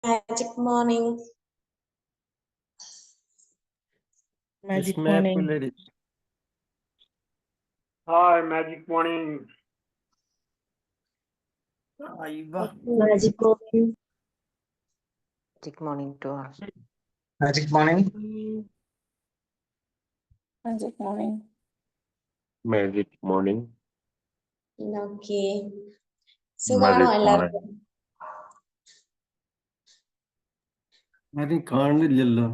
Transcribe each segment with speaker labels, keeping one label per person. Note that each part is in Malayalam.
Speaker 1: Magic morning.
Speaker 2: Magic morning.
Speaker 3: Hi, magic morning.
Speaker 1: Magic morning.
Speaker 4: Magic morning to all.
Speaker 2: Magic morning.
Speaker 5: Magic morning.
Speaker 6: Magic morning.
Speaker 1: Okay. സുഖാണോ എല്ലാവർക്കും?
Speaker 6: ആരും കാണുന്നില്ലല്ലോ.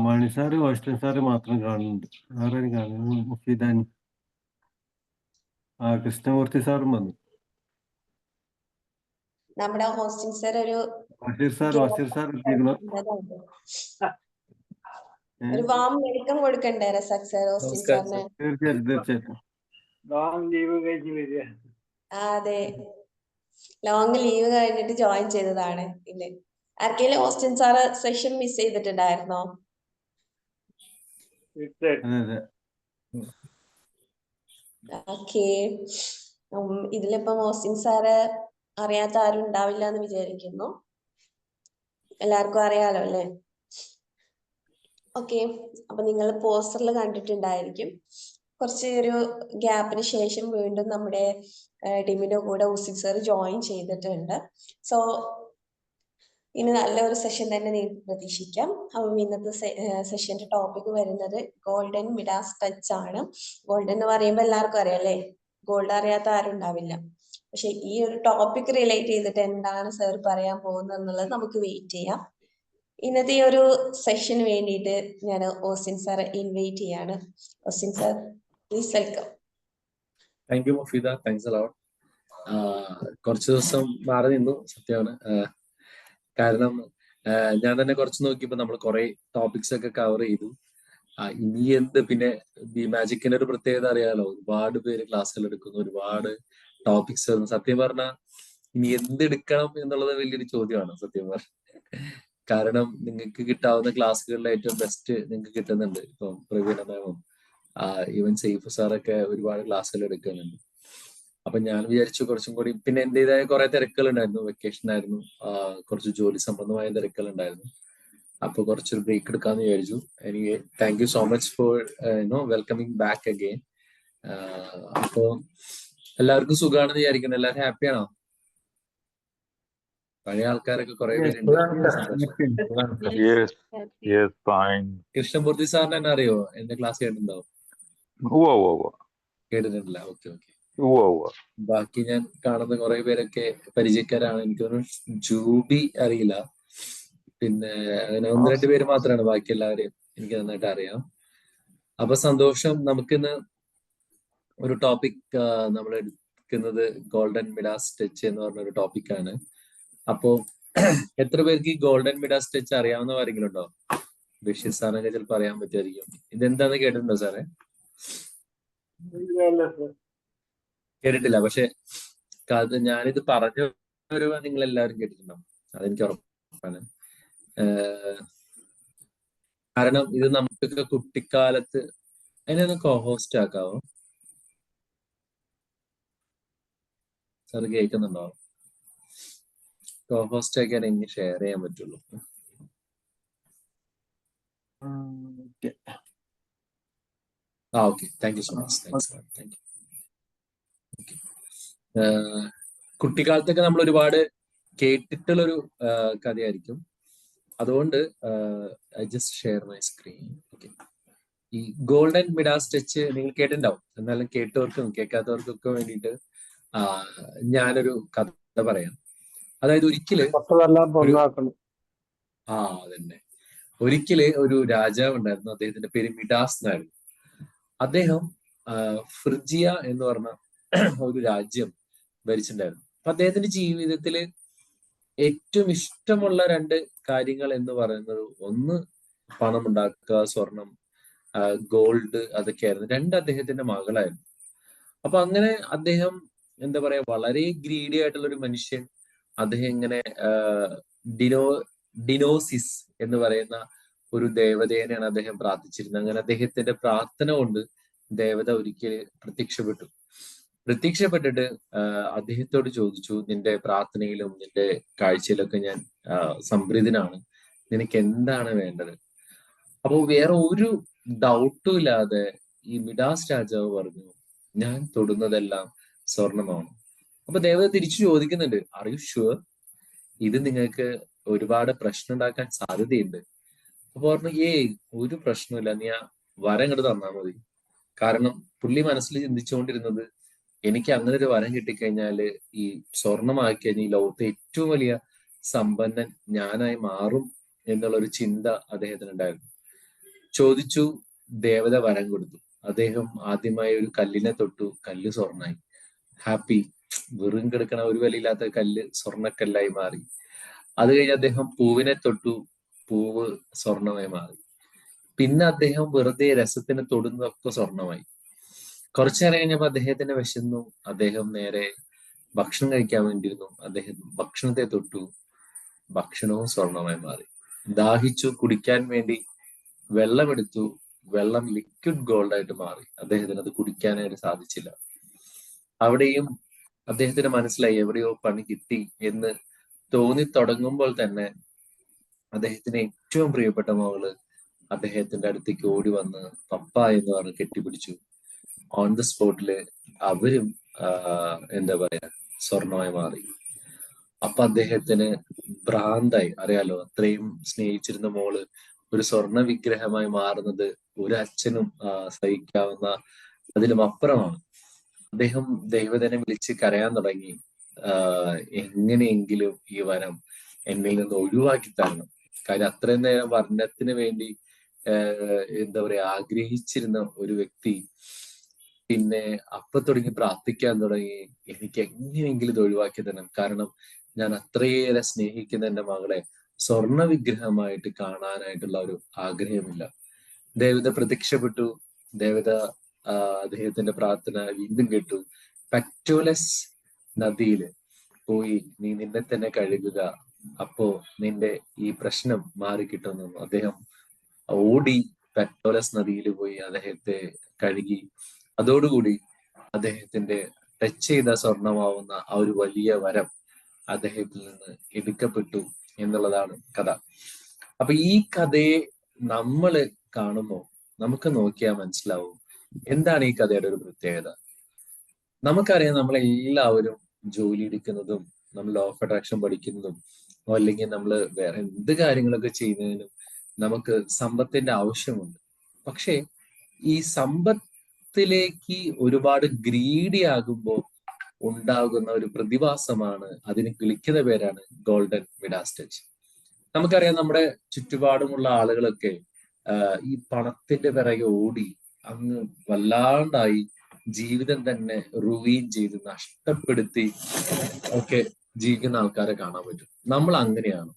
Speaker 6: മണി സാറ് ഹോസ്റ്റൽ സാറ് മാത്രം കാണുന്നുണ്ട്. ആരും കാണുന്നു? മുഫീദാനി. കൃഷ്ണമൂർത്തി സാറും വന്നു.
Speaker 1: നമ്മുടെ ഹോസ്റ്റിംഗ് സർ ഒരു
Speaker 6: വസീർ സാർ എത്തിയിരുന്നു.
Speaker 1: ഒരു വാം വെൽക്കം കൊടുക്കണ്ടേ റസാഖ് സർ ഹോസ്റ്റിംഗ് സാറിന്?
Speaker 6: തീർച്ചയായിട്ടും.
Speaker 3: ലോങ് ലീവ് കഴിഞ്ഞ് വരിക.
Speaker 1: അതെ, ലോങ് ലീവ് കഴിഞ്ഞിട്ട് ജോയിൻ ചെയ്തതാണ്. ഇല്ലേ, ആർക്കെങ്കിലും ഹോസ്റ്റിംഗ് സാറ് സെഷൻ മിസ് ചെയ്തിട്ടുണ്ടായിരുന്നോ?
Speaker 6: അതെ.
Speaker 1: ഓക്കെ. ഇതിലിപ്പം ഹോസ്റ്റിംഗ് സാറ് അറിയാത്ത ആരും ഉണ്ടാവില്ല എന്ന് വിചാരിക്കുന്നു. എല്ലാവർക്കും അറിയാലോ അല്ലേ? ഓക്കെ, അപ്പൊ നിങ്ങൾ പോസ്റ്ററിൽ കണ്ടിട്ടുണ്ടായിരിക്കും. കുറച്ച് ഒരു ഗ്യാപ്പിന് ശേഷം വീണ്ടും നമ്മുടെ ടീമിന്റെ കൂടെ ഹോസ്റ്റിംഗ് സാർ ജോയിൻ ചെയ്തിട്ടുണ്ട്. സോ ഇനി നല്ലൊരു സെഷൻ തന്നെ നിങ്ങൾക്ക് പ്രതീക്ഷിക്കാം. അപ്പം ഇന്നത്തെ സെഷന്റെ ടോപ്പിക് വരുന്നത് ഗോൾഡൻ മിഡാസ് ടച്ച് ആണ്. ഗോൾഡൻ എന്ന് പറയുമ്പോൾ എല്ലാവർക്കും അറിയാം അല്ലേ? ഗോൾഡ് അറിയാത്ത ആരും ഉണ്ടാവില്ല. പക്ഷെ ഈ ഒരു ടോപ്പിക് റിലേറ്റ് ചെയ്തിട്ട് എന്താണ് സാർ പറയാൻ പോകുന്നത് എന്നുള്ളത് നമുക്ക് വെയിറ്റ് ചെയ്യാം. ഇന്നത്തെ ഈ ഒരു സെഷന് വേണ്ടിയിട്ട് ഞാൻ ഓസിൻ സാറെ ഇൻവൈറ്റ് ചെയ്യാണ്. Osin sir, please welcome.
Speaker 7: Thank you Mufeeda, thanks a lot. കുറച്ച് ദിവസം മാറി നിന്നു, സത്യമാണ്. കാരണം ഞാൻ തന്നെ കുറച്ച് നോക്കിയപ്പോൾ നമ്മൾ കുറെ ടോപ്പിക്സ് ഒക്കെ കവർ ചെയ്തു. ഇനി എന്ത്, പിന്നെ ഈ മാജിക്കിന്റെ ഒരു പ്രത്യേകത അറിയാലോ, ഒരുപാട് പേര് ക്ലാസ്സുകൾ എടുക്കുന്നു, ഒരുപാട് ടോപ്പിക്സ്. സത്യം പറഞ്ഞാൽ ഇനി എന്തെടുക്കണം എന്നുള്ളത് വലിയൊരു ചോദ്യമാണ് സത്യം പറഞ്ഞ. കാരണം നിങ്ങൾക്ക് കിട്ടാവുന്ന ക്ലാസ്സുകളിലെ ഏറ്റവും ബെസ്റ്റ് നിങ്ങൾക്ക് കിട്ടുന്നുണ്ട്. ഇപ്പം പ്രവീണ മാമും ഈവൻ സൈഫ് സാറൊക്കെ ഒരുപാട് ക്ലാസ്സുകൾ എടുക്കുന്നുണ്ട്. അപ്പൊ ഞാൻ വിചാരിച്ചു കുറച്ചും കൂടി, പിന്നെ എന്റേതായ കുറെ തിരക്കുകൾ ഉണ്ടായിരുന്നു, വെക്കേഷൻ ആയിരുന്നു, കുറച്ച് ജോലി സംബന്ധമായ തിരക്കുകൾ ഉണ്ടായിരുന്നു. അപ്പൊ കുറച്ചൊരു ബ്രേക്ക് എടുക്കാന്ന് വിചാരിച്ചു. എനിക്ക് thank you so much for welcoming back again. അപ്പോ എല്ലാവർക്കും സുഖമാണെന്ന് വിചാരിക്കുന്നു. എല്ലാവരും ഹാപ്പിയാണോ? പഴയ ആൾക്കാരൊക്കെ കുറെ പേരുണ്ട്. കൃഷ്ണമൂർത്തി സാറിന് തന്നെ അറിയോ? എന്റെ ക്ലാസ് കേട്ടിട്ടുണ്ടാവും. കേട്ടിട്ടില്ല? ഓക്കെ. ബാക്കി ഞാൻ കാണുന്ന കുറെ പേരൊക്കെ പരിചയക്കാരാണ്. എനിക്കൊരു ജൂബി അറിയില്ല, പിന്നെ അങ്ങനെ 1-2 പേര് മാത്രമാണ്. ബാക്കി എല്ലാവരെയും എനിക്ക് നന്നായിട്ട് അറിയാം. അപ്പൊ സന്തോഷം. നമുക്കിന്ന് ഒരു ടോപ്പിക് നമ്മൾ എടുക്കുന്നത് ഗോൾഡൻ മിഡാസ് ടച്ച് എന്ന് പറഞ്ഞ ഒരു ടോപ്പിക്കാണ്. അപ്പോ എത്ര പേർക്ക് ഈ ഗോൾഡൻ മിഡാസ് ടച്ച് അറിയാവുന്ന ആരെങ്കിലും ഉണ്ടോ? ബഷീർ സാറിനൊക്കെ ചിലപ്പോൾ അറിയാൻ പറ്റുമായിരിക്കും. ഇതെന്താന്ന് കേട്ടിട്ടുണ്ടോ സാറേ? കേട്ടിട്ടില്ല. പക്ഷെ ഞാനിത് പറഞ്ഞു വരുവാ നിങ്ങൾ എല്ലാവരും കേട്ടിട്ടുണ്ടാവും, അതെനിക്ക് ഉറപ്പാണ്. കാരണം ഇത് നമുക്കൊക്കെ കുട്ടിക്കാലത്ത്, അതിനൊന്ന് കോ-ഹോസ്റ്റ് ആക്കാവോ സാർ? കേൾക്കുന്നുണ്ടോ? കോ-ഹോസ്റ്റ് ആക്കിയാൽ എനിക്ക് ഷെയർ ചെയ്യാൻ പറ്റുള്ളൂ. Okay, thank you so much. Thank you. കുട്ടിക്കാലത്തൊക്കെ നമ്മൾ ഒരുപാട് കേട്ടിട്ടുള്ളൊരു കഥയായിരിക്കും. അതുകൊണ്ട് I just share my screen. Okay, ഈ ഗോൾഡൻ മിഡാസ് ടച്ച് നിങ്ങൾ കേട്ടിട്ടുണ്ടാവും. എന്നാലും കേട്ടവർക്കും കേൾക്കാത്തവർക്കൊക്കെ വേണ്ടിയിട്ട് ഞാനൊരു കഥ പറയാം. അതായത് ഒരിക്കല് അതന്നെ, ഒരിക്കല് ഒരു രാജാവ് ഉണ്ടായിരുന്നു. അദ്ദേഹത്തിന്റെ പേര് മിഡാസ് എന്നായിരുന്നു. അദ്ദേഹം ഫ്രിജിയ എന്ന് പറഞ്ഞ ഒരു രാജ്യം ഭരിച്ചിട്ടുണ്ടായിരുന്നു. അപ്പൊ അദ്ദേഹത്തിന്റെ ജീവിതത്തില് ഏറ്റവും ഇഷ്ടമുള്ള 2 കാര്യങ്ങൾ എന്ന് പറയുന്നത്, ഒന്ന് പണം ഉണ്ടാക്കുക, സ്വർണം, ഗോൾഡ്, അതൊക്കെയായിരുന്നു. 2 അദ്ദേഹത്തിന്റെ മകളായിരുന്നു. അപ്പൊ അങ്ങനെ അദ്ദേഹം എന്താ പറയാ, വളരെ ഗ്രീഡി ആയിട്ടുള്ള ഒരു മനുഷ്യൻ. അദ്ദേഹം ഇങ്ങനെ ഡിനോസിസ് എന്ന് പറയുന്ന ഒരു ദേവതേനെയാണ് അദ്ദേഹം പ്രാർത്ഥിച്ചിരുന്നത്. അങ്ങനെ അദ്ദേഹത്തിന്റെ പ്രാർത്ഥന കൊണ്ട് ദേവത ഒരിക്കൽ പ്രത്യക്ഷപ്പെട്ടു. പ്രത്യക്ഷപ്പെട്ടിട്ട് അദ്ദേഹത്തോട് ചോദിച്ചു, നിന്റെ പ്രാർത്ഥനയിലും നിന്റെ കാഴ്ചയിലൊക്കെ ഞാൻ സംപ്രീതനാണ്, നിനക്ക് എന്താണ് വേണ്ടത്? അപ്പോൾ വേറെ ഒരു ഡൗട്ടും ഇല്ലാതെ ഈ മിഡാസ് രാജാവ് പറഞ്ഞു, ഞാൻ തൊടുന്നതെല്ലാം സ്വർണമാണ്. അപ്പൊ ദേവത തിരിച്ചു ചോദിക്കുന്നുണ്ട്, ആർ യു ഷുവർ? ഇത് നിങ്ങൾക്ക് ഒരുപാട് പ്രശ്നം ഉണ്ടാക്കാൻ സാധ്യതയുണ്ട്. അപ്പൊ പറഞ്ഞു, ഏയ് ഒരു പ്രശ്നമില്ല, നീ ആ വരം ഇങ്ങോട്ട് തന്നാൽ മതി. കാരണം പുള്ളി മനസ്സിൽ ചിന്തിച്ചുകൊണ്ടിരുന്നത്, എനിക്ക് അങ്ങനെ ഒരു വരം കിട്ടിക്കഴിഞ്ഞാല് ഈ സ്വർണമാക്കി കഴിഞ്ഞാൽ ഈ ലോകത്തെ ഏറ്റവും വലിയ സമ്പന്നൻ ഞാനായി മാറും എന്നുള്ളൊരു ചിന്ത അദ്ദേഹത്തിന് ഉണ്ടായിരുന്നു. ചോദിച്ചു, ദേവത വരം കൊടുത്തു. അദ്ദേഹം ആദ്യമായി ഒരു കല്ലിനെ തൊട്ടു, കല്ല് സ്വർണ്ണായി. ഹാപ്പി. വെറും കിടക്കണ ഒരു വിലയില്ലാത്ത കല്ല് സ്വർണ്ണക്കല്ലായി മാറി. അത് കഴിഞ്ഞ് അദ്ദേഹം പൂവിനെ തൊട്ടു, പൂവ് സ്വർണമായി മാറി. പിന്നെ അദ്ദേഹം വെറുതെ രസത്തിന് തൊടുന്നതൊക്കെ സ്വർണമായി. കുറച്ചു നേരം കഴിഞ്ഞപ്പോ അദ്ദേഹത്തിന് വിശന്നു. അദ്ദേഹം നേരെ ഭക്ഷണം കഴിക്കാൻ വേണ്ടിയിരുന്നു. അദ്ദേഹം ഭക്ഷണത്തെ തൊട്ടു, ഭക്ഷണവും സ്വർണമായി മാറി. ദാഹിച്ചു, കുടിക്കാൻ വേണ്ടി വെള്ളമെടുത്തു, വെള്ളം ലിക്വിഡ് ഗോൾഡ് ആയിട്ട് മാറി. അദ്ദേഹത്തിന് അത് കുടിക്കാനായിട്ട് സാധിച്ചില്ല. അവിടെയും അദ്ദേഹത്തിന് മനസ്സിലായി എവിടെയോ പണി കിട്ടി എന്ന് തോന്നി തുടങ്ങുമ്പോൾ തന്നെ അദ്ദേഹത്തിന് ഏറ്റവും പ്രിയപ്പെട്ട മകള് അദ്ദേഹത്തിന്റെ അടുത്തേക്ക് ഓടി വന്ന് പപ്പ എന്ന് പറഞ്ഞ് കെട്ടിപ്പിടിച്ചു. ഓൺ ദ സ്പോട്ടില് അവരും എന്താ പറയാ സ്വർണമായി മാറി. അപ്പൊ അദ്ദേഹത്തിന് ഭ്രാന്തായി. അറിയാലോ, അത്രയും സ്നേഹിച്ചിരുന്ന മോള് ഒരു സ്വർണ്ണ വിഗ്രഹമായി മാറുന്നത് ഒരു അച്ഛനും സഹിക്കാവുന്ന അതിലും അപ്പുറമാണ്. അദ്ദേഹം ദൈവത്തിനെ വിളിച്ച് കരയാൻ തുടങ്ങി. എങ്ങനെയെങ്കിലും ഈ വരം എന്നിൽ നിന്ന് ഒഴിവാക്കി തരണം. കാര്യം അത്രയും നേരം വർണ്ണത്തിന് വേണ്ടി എന്താ പറയാ ആഗ്രഹിച്ചിരുന്ന ഒരു വ്യക്തി പിന്നെ അപ്പൊ തുടങ്ങി പ്രാർത്ഥിക്കാൻ തുടങ്ങി, എനിക്ക് എങ്ങനെയെങ്കിലും ഇത് ഒഴിവാക്കി തരണം. കാരണം ഞാൻ അത്രയേറെ സ്നേഹിക്കുന്ന എന്റെ മകളെ സ്വർണ്ണ വിഗ്രഹമായിട്ട് കാണാനായിട്ടുള്ള ഒരു ആഗ്രഹമില്ല. ദേവത പ്രത്യക്ഷപ്പെട്ടു. ദേവത അദ്ദേഹത്തിന്റെ പ്രാർത്ഥന വീണ്ടും കേട്ടു. പെക്ടോലസ് നദിയില് പോയി നീ നിന്നെ തന്നെ കഴുകുക, അപ്പോ നിന്റെ ഈ പ്രശ്നം മാറിക്കിട്ടുന്നു. അദ്ദേഹം ഓടി പെക്ടോലസ് നദിയിൽ പോയി അദ്ദേഹത്തെ കഴുകി. അതോടുകൂടി അദ്ദേഹത്തിന്റെ ടച്ച് ചെയ്ത സ്വർണമാവുന്ന ആ ഒരു വലിയ വരം അദ്ദേഹത്തിൽ നിന്ന് എടുക്കപ്പെട്ടു എന്നുള്ളതാണ് കഥ. അപ്പൊ ഈ കഥയെ നമ്മള് കാണുമ്പോൾ നമുക്ക് നോക്കിയാൽ മനസ്സിലാവും എന്താണ് ഈ കഥയുടെ ഒരു പ്രത്യേകത. നമുക്കറിയാം, നമ്മളെല്ലാവരും ജോലി എടുക്കുന്നതും നമ്മൾ ലോ ഓഫ് അട്രാക്ഷൻ പഠിക്കുന്നതും അല്ലെങ്കിൽ നമ്മൾ വേറെ എന്ത് കാര്യങ്ങളൊക്കെ ചെയ്യുന്നതിനും നമുക്ക് സമ്പത്തിന്റെ ആവശ്യമുണ്ട്. പക്ഷേ ഈ സമ്പത്തിലേക്ക് ഒരുപാട് ഗ്രീഡി ആകുമ്പോൾ ഉണ്ടാകുന്ന ഒരു പ്രതിഭാസമാണ്, അതിന് വിളിക്കുന്ന പേരാണ് ഗോൾഡൻ മിഡാസ് ടച്ച്. നമുക്കറിയാം, നമ്മുടെ ചുറ്റുപാടുമുള്ള ആളുകളൊക്കെ ഈ പണത്തിന്റെ പിറകെ ഓടി അങ്ങ് വല്ലാണ്ടായി ജീവിതം തന്നെ റുവീൻ ചെയ്ത് നഷ്ടപ്പെടുത്തി ഒക്കെ ജീവിക്കുന്ന ആൾക്കാരെ കാണാൻ പറ്റും. നമ്മൾ അങ്ങനെയാണ്.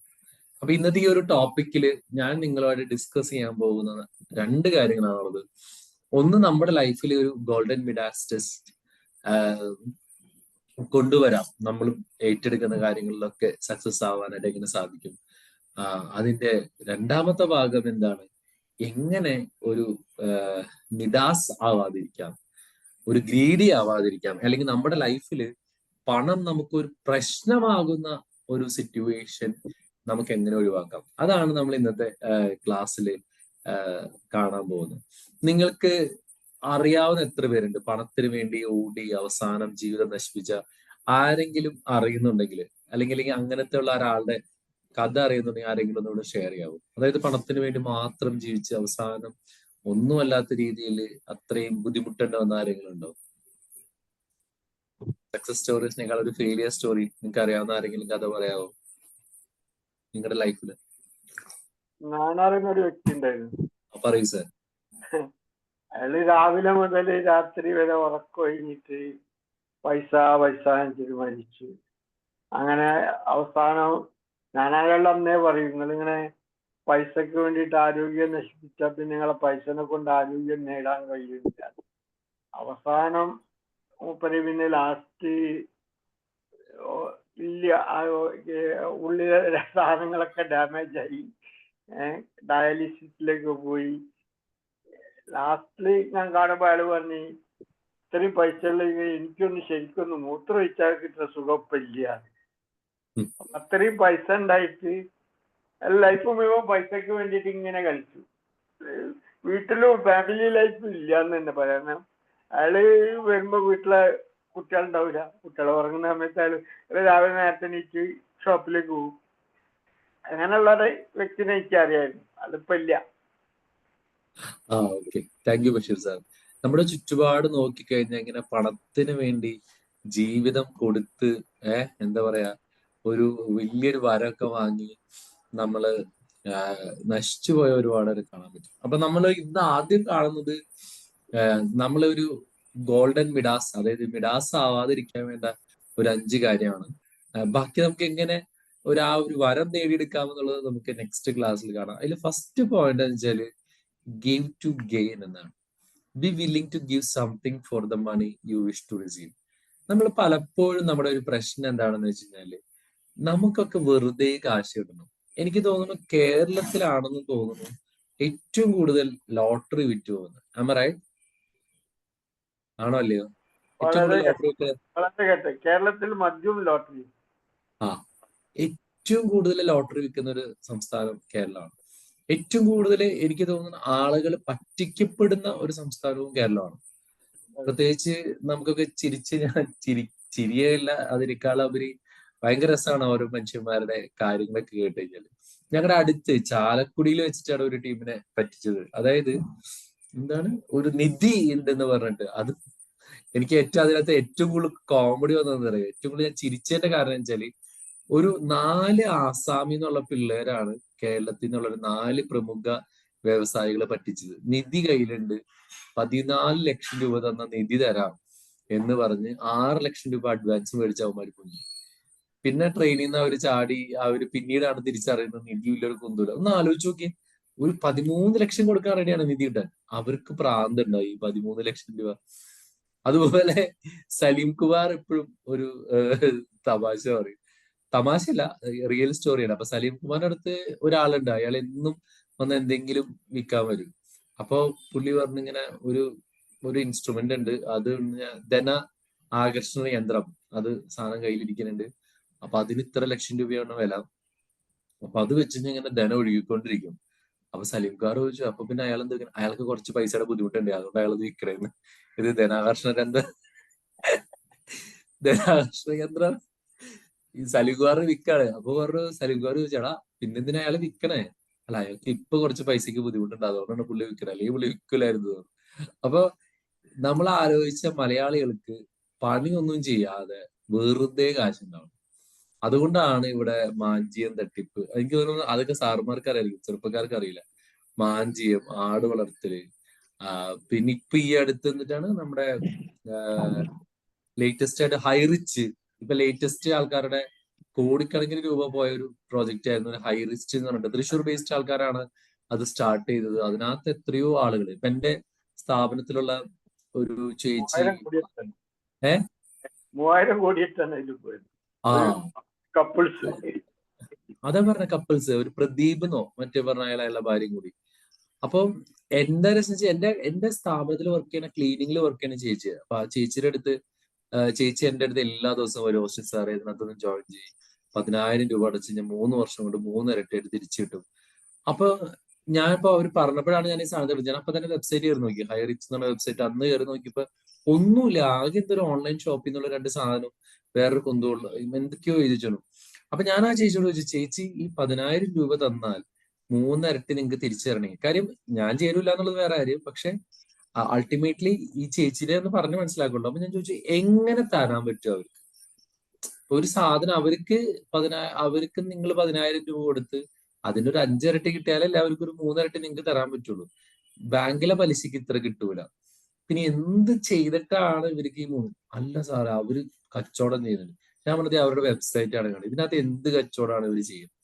Speaker 7: അപ്പൊ ഇന്നത്തെ ഈ ഒരു ടോപ്പിക്കില് ഞാൻ നിങ്ങളുമായിട്ട് ഡിസ്കസ് ചെയ്യാൻ പോകുന്ന രണ്ട് കാര്യങ്ങളാണുള്ളത്. ഒന്ന്, നമ്മുടെ ലൈഫിൽ ഒരു ഗോൾഡൻ മിഡാസ് ടച്ച് കൊണ്ടുവരാം, നമ്മൾ ഏറ്റെടുക്കുന്ന കാര്യങ്ങളിലൊക്കെ സക്സസ് ആവാനായിട്ട് എങ്ങനെ സാധിക്കും. അതിന്റെ രണ്ടാമത്തെ ഭാഗം എന്താണ്, എങ്ങനെ ഒരു മിഡാസ് ആവാതിരിക്കാം, ഒരു ഗ്രീഡി ആവാതിരിക്കാം, അല്ലെങ്കിൽ നമ്മുടെ ലൈഫിൽ പണം നമുക്കൊരു പ്രശ്നമാകുന്ന ഒരു സിറ്റുവേഷൻ നമുക്ക് എങ്ങനെ ഒഴിവാക്കാം. അതാണ് നമ്മൾ ഇന്നത്തെ ക്ലാസ്സിൽ കാണാൻ പോകുന്നത്. നിങ്ങൾക്ക് അറിയാവുന്ന എത്ര പേരുണ്ട് പണത്തിന് വേണ്ടി ഓടി അവസാനം ജീവിതം നശിപ്പിച്ച ആരെങ്കിലും അറിയുന്നുണ്ടെങ്കിൽ, അല്ലെങ്കിൽ അങ്ങനത്തെ ഉള്ള ഒരാളുടെ കഥ അറിയുന്നുണ്ടെങ്കിൽ ആരെങ്കിലും ഒന്നുകൂടെ ഷെയർ ചെയ്യാവൂ. അതായത് പണത്തിന് വേണ്ടി മാത്രം ജീവിച്ച് അവസാനം ഒന്നുമല്ലാത്ത രീതിയിൽ അത്രയും ബുദ്ധിമുട്ടേണ്ട വന്ന ആരെങ്കിലും ഉണ്ടോ? സക്സസ് സ്റ്റോറീസിനേക്കാൾ ഒരു ഫെയിലിയർ സ്റ്റോറി നിങ്ങൾക്ക് അറിയാവുന്ന ആരെങ്കിലും കഥ പറയാവോ നിങ്ങളുടെ ലൈഫില്?
Speaker 3: ഞാനറിയുന്ന ഒരു വ്യക്തി ഉണ്ടായിരുന്നു.
Speaker 7: പറയൂ സാർ.
Speaker 3: അയാള് രാവിലെ മുതൽ രാത്രി വരെ ഉറക്കൊഴിഞ്ഞിട്ട് പൈസ വെച്ചിട്ട് മരിച്ചു. അങ്ങനെ അവസാനം ഞാൻ അയാളുടെ അന്നേ പറയും, നിങ്ങളിങ്ങനെ പൈസക്ക് വേണ്ടിയിട്ട് ആരോഗ്യം നശിപ്പിച്ചാൽ പിന്നെ നിങ്ങളെ പൈസനെ കൊണ്ട് ആരോഗ്യം നേടാൻ കഴിയില്ല. അവസാനം മൂപ്പര് പിന്നെ ലാസ്റ്റ് ഇല്ല, ഉള്ളിലെ സാധനങ്ങളൊക്കെ ഡാമേജ് ആയി, ഡയാലിസിസിലേക്ക് പോയി. ലാസ്റ്റില് ഞാൻ കാണുമ്പോൾ അയാൾ പറഞ്ഞു, ഇത്രയും പൈസ ഉള്ള എനിക്കൊന്ന് ശരിക്കൊന്ന് മൂത്രം ഒഴിച്ചാൽ കിട്ടുന്ന സുഖപ്പില്ല. അത്രയും പൈസ ഉണ്ടായിട്ട് ലൈഫ് മുഴുവൻ പൈസക്ക് വേണ്ടിയിട്ട് ഇങ്ങനെ കളിച്ചു. വീട്ടിലും ഫാമിലി ലൈഫ് ഇല്ല എന്ന് തന്നെ പറയാം. അയാള് വരുമ്പോ വീട്ടിലെ കുട്ടികളുണ്ടാവില്ല. കുട്ടികൾ ഉറങ്ങുന്ന സമയത്ത് അയാൾ രാവിലെ നേരത്തെ എണീറ്റ് ഷോപ്പിലേക്ക് പോകും. അങ്ങനെയുള്ള ഒരു വ്യക്തിനെ എനിക്ക് അറിയായിരുന്നു. അതിപ്പോ ഇല്ല.
Speaker 7: Okay, thank U Basheer sir. നമ്മുടെ ചുറ്റുപാട് നോക്കിക്കഴിഞ്ഞാൽ ഇങ്ങനെ പണത്തിന് വേണ്ടി ജീവിതം കൊടുത്ത് എന്താ പറയാ ഒരു വലിയൊരു വരമൊക്കെ വാങ്ങി നമ്മള് നശിച്ചു പോയ ഒരുപാട് പേരെ കാണാൻ പറ്റും. അപ്പൊ നമ്മൾ ഇന്ന് ആദ്യം കാണുന്നത് നമ്മളൊരു ഗോൾഡൻ മിഡാസ്, അതായത് മിഡാസ് ആവാതിരിക്കാൻ വേണ്ട ഒരു 5 കാര്യമാണ്. ബാക്കി നമുക്ക് എങ്ങനെ ആ ഒരു വരം നേടിയെടുക്കാമെന്നുള്ളത് നമുക്ക് നെക്സ്റ്റ് ക്ലാസ്സിൽ കാണാം. അതിൽ ഫസ്റ്റ് പോയിന്റ് എന്ന് വെച്ചാല് ഗിവ് ടു ഗെയിൻ എന്നാണ്. Be willing to give something for the money you wish to receive. നമ്മൾ പലപ്പോഴും നമ്മുടെ ഒരു പ്രശ്നം എന്താണെന്ന് വെച്ച് കഴിഞ്ഞാല് നമുക്കൊക്കെ വെറുതെ കാശ് കിട്ടണം. എനിക്ക് തോന്നുന്നു കേരളത്തിലാണെന്ന് തോന്നുന്നു ഏറ്റവും കൂടുതൽ ലോട്ടറി വിറ്റ് പോകുന്നത്. Am I right? ആണോ അല്ലയോ? ഏറ്റവും കൂടുതൽ ലോട്ടറി
Speaker 3: കേരളത്തിൽ മദ്യവും ലോട്ടറി.
Speaker 7: ഏറ്റവും കൂടുതൽ ലോട്ടറി വിൽക്കുന്ന ഒരു സംസ്ഥാനം കേരളമാണ്. ഏറ്റവും കൂടുതൽ എനിക്ക് തോന്നുന്നു ആളുകൾ പറ്റിക്കപ്പെടുന്ന ഒരു സംസ്ഥാനവും കേരളമാണ്. പ്രത്യേകിച്ച് നമുക്കൊക്കെ ചിരിയല്ല, അതിനേക്കാളുപരി ഭയങ്കര രസമാണ് ഓരോ മനുഷ്യന്മാരുടെ കാര്യങ്ങളൊക്കെ കേട്ട് കഴിഞ്ഞാൽ. ഞങ്ങളുടെ അടുത്ത് ചാലക്കുടിയിൽ വെച്ചിട്ടാണ് ഒരു ടീമിനെ പറ്റിച്ചത്. അതായത് എന്താണ് ഒരു നിധി ഉണ്ടെന്ന് പറഞ്ഞിട്ട്, അത് എനിക്ക് അതിനകത്ത് ഏറ്റവും കൂടുതൽ കോമഡി വന്നതെന്ന് പറയാം. ഏറ്റവും കൂടുതൽ ഞാൻ ചിരിച്ചതിന്റെ കാരണം വെച്ചാല് ഒരു 4 ആസാമി എന്നുള്ള പിള്ളേരാണ് കേരളത്തിൽ നിന്നുള്ള ഒരു 4 പ്രമുഖ വ്യവസായികളെ പറ്റിച്ചത്. നിധി കയ്യിലുണ്ട്, 14 ലക്ഷം രൂപ തന്ന നിധി തരാം എന്ന് പറഞ്ഞ് 6 ലക്ഷം രൂപ അഡ്വാൻസ് മേടിച്ച അവന്മാർ കുഞ്ഞു. പിന്നെ ട്രെയിനിൽ നിന്ന് അവർ ചാടി, പിന്നീടാണ് തിരിച്ചറിയുന്നത് നിധിയില്ല, ഒരു കുന്തൂല. ഒന്ന് ആലോചിച്ച് നോക്കി, ഒരു 13 ലക്ഷം കൊടുക്കാൻ റെഡിയാണ് നിധി കിട്ടാൻ. അവർക്ക് പ്രാന്തുണ്ടായി 13 ലക്ഷം രൂപ. അതുപോലെ സലീം കുമാർ എപ്പോഴും ഒരു തമാശ പറയും. തമാശയല്ല, റിയൽ സ്റ്റോറിയാണ്. അപ്പൊ സലീം കുമാറിന്റെ അടുത്ത് ഒരാളുണ്ട്, അയാൾ എന്നും വന്ന് എന്തെങ്കിലും വിൽക്കാൻ വരും. അപ്പൊ പുള്ളി പറഞ്ഞിങ്ങനെ ഒരു ഇൻസ്ട്രുമെന്റ് ഉണ്ട്, അത് ധന ആകർഷണ യന്ത്രം, അത് സാധനം കയ്യിലിരിക്കുന്നുണ്ട്. അപ്പൊ അതിന് ഇത്ര ലക്ഷം രൂപയാണ് വില. അപ്പൊ അത് വെച്ച് ഇങ്ങനെ ധനം ഒഴുകിക്കൊണ്ടിരിക്കും. അപ്പൊ സലീംകാർ ചോദിച്ചു, അപ്പൊ പിന്നെ അയാൾക്ക് കുറച്ച് പൈസയുടെ ബുദ്ധിമുട്ടുണ്ട്, അതുകൊണ്ട് അയാൾ വിൽക്കണേന്ന്. ഇത് ധനാകർഷണ യന്ത്രം ഈ സലീംകുമാർ വിൽക്കാണ്. അപ്പൊ പറഞ്ഞു, സലീംകുമാർ ചോദിച്ചാടാ പിന്നെന്തിനാ അയാൾ വിൽക്കണേ? അല്ല, അയാൾക്ക് ഇപ്പൊ കുറച്ച് പൈസക്ക് ബുദ്ധിമുട്ടുണ്ട്, അതുകൊണ്ടാണ് പുള്ളി വിൽക്കണേ, അല്ലെങ്കിൽ പുള്ളി വിൽക്കില്ലായിരുന്നു. അപ്പൊ നമ്മൾ ആലോചിച്ച മലയാളികൾക്ക് പണിയൊന്നും ചെയ്യാതെ വെറുതെ കാശുണ്ടാവും. അതുകൊണ്ടാണ് ഇവിടെ മാഞ്ചിയം തട്ടിപ്പ്. എനിക്ക് തോന്നുന്നു അതൊക്കെ സാറുമാർക്ക് അറിയായിരിക്കും, ചെറുപ്പക്കാർക്ക് അറിയില്ല. മാഞ്ചിയം, ആട് വളർത്തല്, പിന്നെ ഇപ്പൊ ഈ അടുത്ത് എന്നിട്ടാണ് നമ്മുടെ ലേറ്റസ്റ്റ് ആയിട്ട് ഹൈറിച്ച്. ഇപ്പൊ ലേറ്റസ്റ്റ് ആൾക്കാരുടെ കോടിക്കണക്കിന് രൂപ പോയ ഒരു പ്രോജക്റ്റ് ആയിരുന്നു ഹൈറിച്ച് എന്ന് പറഞ്ഞിട്ട്. തൃശ്ശൂർ ബേസ്ഡ് ആൾക്കാരാണ് അത് സ്റ്റാർട്ട് ചെയ്തത്. അതിനകത്ത് എത്രയോ ആളുകൾ, ഇപ്പൊ എന്റെ സ്ഥാപനത്തിലുള്ള ഒരു ചേച്ചി
Speaker 3: 3000 കോടിയിട്ടാണ് ഇതിൽ പോയത്. കപ്പിൾസ്,
Speaker 7: അതാ പറഞ്ഞ കപ്പിൾസ്, ഒരു പ്രദീപ് എന്നോ മറ്റേ പറഞ്ഞ അയാളുള്ള ഭാര്യയും കൂടി. അപ്പം എന്താ രസം, എന്റെ സ്ഥാപനത്തിൽ വർക്ക് ചെയ്യുന്ന, ക്ലീനിങ്ങിൽ വർക്ക് ചെയ്യുന്ന ചേച്ചി. അപ്പൊ ആ ചേച്ചിയുടെ അടുത്ത് ചേച്ചി എന്റെ അടുത്ത് എല്ലാ ദിവസവും ഒരു ഹോസ്റ്റൽ സാറേ ഇതിനകത്തൊന്ന് ജോയിൻ ചെയ്യും, 10,000 രൂപ അടച്ച് ഞാൻ 3 വർഷം കൊണ്ട് 3 ഇരട്ടിയായിട്ട് തിരിച്ചു കിട്ടും. അപ്പൊ ഞാനിപ്പോ അവർ പറഞ്ഞപ്പോഴാണ് ഞാൻ ഈ സാധനം എടുത്തത്. ഞാൻ അപ്പൊ തന്നെ വെബ്സൈറ്റ് കയറി നോക്കി, ഹൈറിച്ച് എന്നുള്ള വെബ്സൈറ്റ്. അന്ന് കയറി നോക്കിയപ്പോ ഒന്നുമില്ല, ആകെ എന്തൊരു ഓൺലൈൻ ഷോപ്പിൽ നിന്നുള്ള 2 സാധനവും വേറൊരു കൊന്തുള്ള എന്തൊക്കെയോ എഴുതിച്ചു. അപ്പൊ ഞാൻ ആ ചേച്ചിയോട് ചോദിച്ചു, ചേച്ചി ഈ 10,000 രൂപ തന്നാൽ 3 ഇരട്ടി നിങ്ങൾക്ക് തിരിച്ചു തരണേ. കാര്യം ഞാൻ ചേരൂല എന്നുള്ളത് വേറെ കാര്യം, പക്ഷെ അൾട്ടിമേറ്റ്ലി ഈ ചേച്ചിനെ ഒന്ന് പറഞ്ഞ് മനസ്സിലാക്കുള്ളൂ. അപ്പൊ ഞാൻ ചോദിച്ചു, എങ്ങനെ തരാൻ പറ്റും അവർക്ക് ഒരു സാധനം? അവർക്ക് നിങ്ങൾ 10,000 രൂപ കൊടുത്ത് അതിന്റെ ഒരു 5 ഇരട്ടി കിട്ടിയാലല്ലേ അവർക്ക് ഒരു 3 ഇരട്ടി നിങ്ങൾക്ക് തരാൻ പറ്റുള്ളൂ. ബാങ്കിലെ പലിശക്ക് ഇത്ര കിട്ടൂല. പിന്നെ എന്ത് ചെയ്തിട്ടാണ് ഇവർക്ക് ഈ 3? അല്ല സാറേ, അവര് കച്ചവടം ചെയ്യുന്നുണ്ട്. ഞാൻ പറഞ്ഞത് അവരുടെ വെബ്സൈറ്റ് ആണ് കാണുന്നത്, ഇതിനകത്ത് എന്ത് കച്ചവടമാണ് ഇവർ ചെയ്യുന്നത്?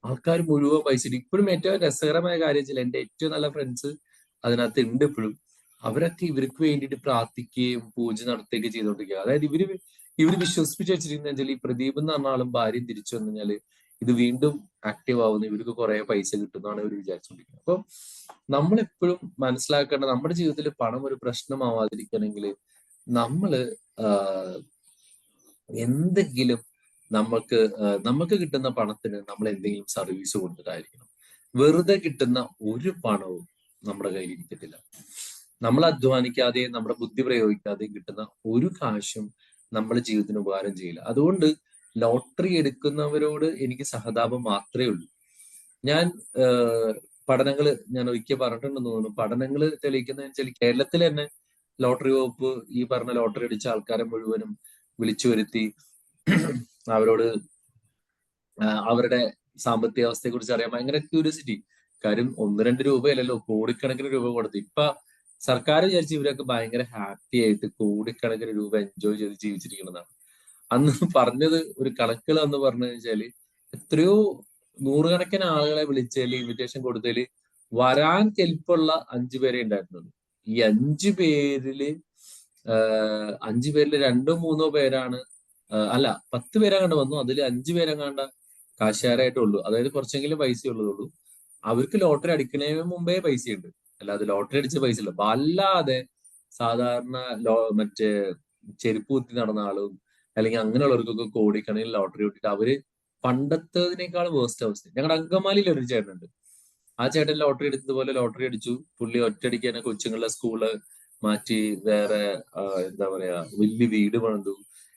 Speaker 7: ആൾക്കാർ മുഴുവൻ പൈസ. ഇപ്പോഴും ഏറ്റവും രസകരമായ കാര്യം വെച്ചാൽ എന്റെ ഏറ്റവും നല്ല ഫ്രണ്ട്സ് അതിനകത്ത് ഉണ്ട് ഇപ്പോഴും. അവരൊക്കെ ഇവർക്ക് വേണ്ടിയിട്ട് പ്രാർത്ഥിക്കുകയും പൂജ നടത്തുകയൊക്കെ ചെയ്തുകൊണ്ടിരിക്കുക. അതായത് ഇവര് വിശ്വസിപ്പിച്ച് വെച്ചിരിക്കുന്ന വെച്ചാൽ ഈ പ്രദീപ് എന്ന് പറഞ്ഞ ആളും ഭാര്യയും തിരിച്ചു വന്നു കഴിഞ്ഞാല് ഇത് വീണ്ടും ആക്റ്റീവ് ആവുന്നു, ഇവർക്ക് കുറെ പൈസ കിട്ടുന്നതാണ് ഇവർ വിചാരിച്ചുകൊണ്ടിരിക്കുന്നത്. അപ്പൊ നമ്മളെപ്പോഴും മനസ്സിലാക്കേണ്ട, നമ്മുടെ ജീവിതത്തിൽ പണം ഒരു പ്രശ്നമാവാതിരിക്കണമെങ്കിൽ നമ്മള് എന്തെങ്കിലും നമുക്ക് കിട്ടുന്ന പണത്തിന് നമ്മൾ എന്തെങ്കിലും സർവീസ് കൊടുത്തിട്ടായിരിക്കണം. വെറുതെ കിട്ടുന്ന ഒരു പണവും നമ്മുടെ കയ്യിൽ ഇരിക്കത്തില്ല. നമ്മൾ അധ്വാനിക്കാതെയും നമ്മുടെ ബുദ്ധി പ്രയോഗിക്കാതെയും കിട്ടുന്ന ഒരു കാശും നമ്മുടെ ജീവിതത്തിന് ഉപകാരം ചെയ്യില്ല. അതുകൊണ്ട് ലോട്ടറി എടുക്കുന്നവരോട് എനിക്ക് സഹതാപം മാത്രമേ ഉള്ളൂ. ഞാൻ ഒരിക്കൽ പറഞ്ഞിട്ടുണ്ടെന്ന് തോന്നുന്നു, പഠനങ്ങൾ തെളിയിക്കുന്നതെന്ന് വെച്ചാൽ കേരളത്തിൽ തന്നെ ലോട്ടറി വകുപ്പ് ഈ പറഞ്ഞ ലോട്ടറി അടിച്ച ആൾക്കാരെ മുഴുവനും വിളിച്ചു വരുത്തി അവരോട് അവരുടെ സാമ്പത്തിക അവസ്ഥയെ കുറിച്ച് അറിയാൻ ഭയങ്കര ക്യൂരിയോസിറ്റി. കാര്യം 1-2 രൂപയല്ലല്ലോ, കോടിക്കണക്കിന് രൂപ കൊടുത്തു. ഇപ്പൊ സർക്കാർ വിചാരിച്ച് ഇവരൊക്കെ ഭയങ്കര ഹാപ്പി ആയിട്ട് കോടിക്കണക്കിന് രൂപ എൻജോയ് ചെയ്ത് ജീവിച്ചിരിക്കുന്നതാണ്. അന്ന് പറഞ്ഞത് ഒരു കണക്കുകൾ എന്ന് പറഞ്ഞു വെച്ചാല് എത്രയോ നൂറുകണക്കിന് ആളുകളെ വിളിച്ചതിൽ ഇൻവിറ്റേഷൻ കൊടുത്തതിൽ വരാൻ കെൽപ്പുള്ള 5 പേരെ ഉണ്ടായിരുന്നുള്ളൂ. ഈ 5 പേരില് 2-3 പേരാണ്, അല്ല 10 പേരെങ്ങാണ്ട് വന്നു. അതിൽ 5 പേരെങ്ങാണ്ട കാശുകാരായിട്ടുള്ളൂ. അതായത് കുറച്ചെങ്കിലും പൈസ ഉള്ളതുള്ളൂ. അവർക്ക് ലോട്ടറി അടിക്കുന്നതിന് മുമ്പേ പൈസയുണ്ട്, അല്ലാതെ ലോട്ടറി അടിച്ച പൈസ ഇല്ല. അല്ലാതെ സാധാരണ മറ്റേ ചെരുപ്പ് കുത്തി നടന്ന ആളും അല്ലെങ്കിൽ അങ്ങനെയുള്ളവർക്കൊക്കെ കോടിക്കണക്കിന് ലോട്ടറി കിട്ടിയിട്ട് അവര് പണ്ടത്തതിനേക്കാൾ വേസ്റ്റ് അവസ്ഥ. ഞങ്ങളുടെ അങ്കമാലിയിൽ ഒരു ചേട്ടനുണ്ട്. ആ ചേട്ടൻ ലോട്ടറി എടുത്തതുപോലെ ലോട്ടറി അടിച്ചു. പുള്ളി ഒറ്റയടിക്ക് തന്നെ കൊച്ചുങ്ങളുടെ സ്കൂള് മാറ്റി വേറെ എന്താ പറയാ വലിയ വീട് പണിതു.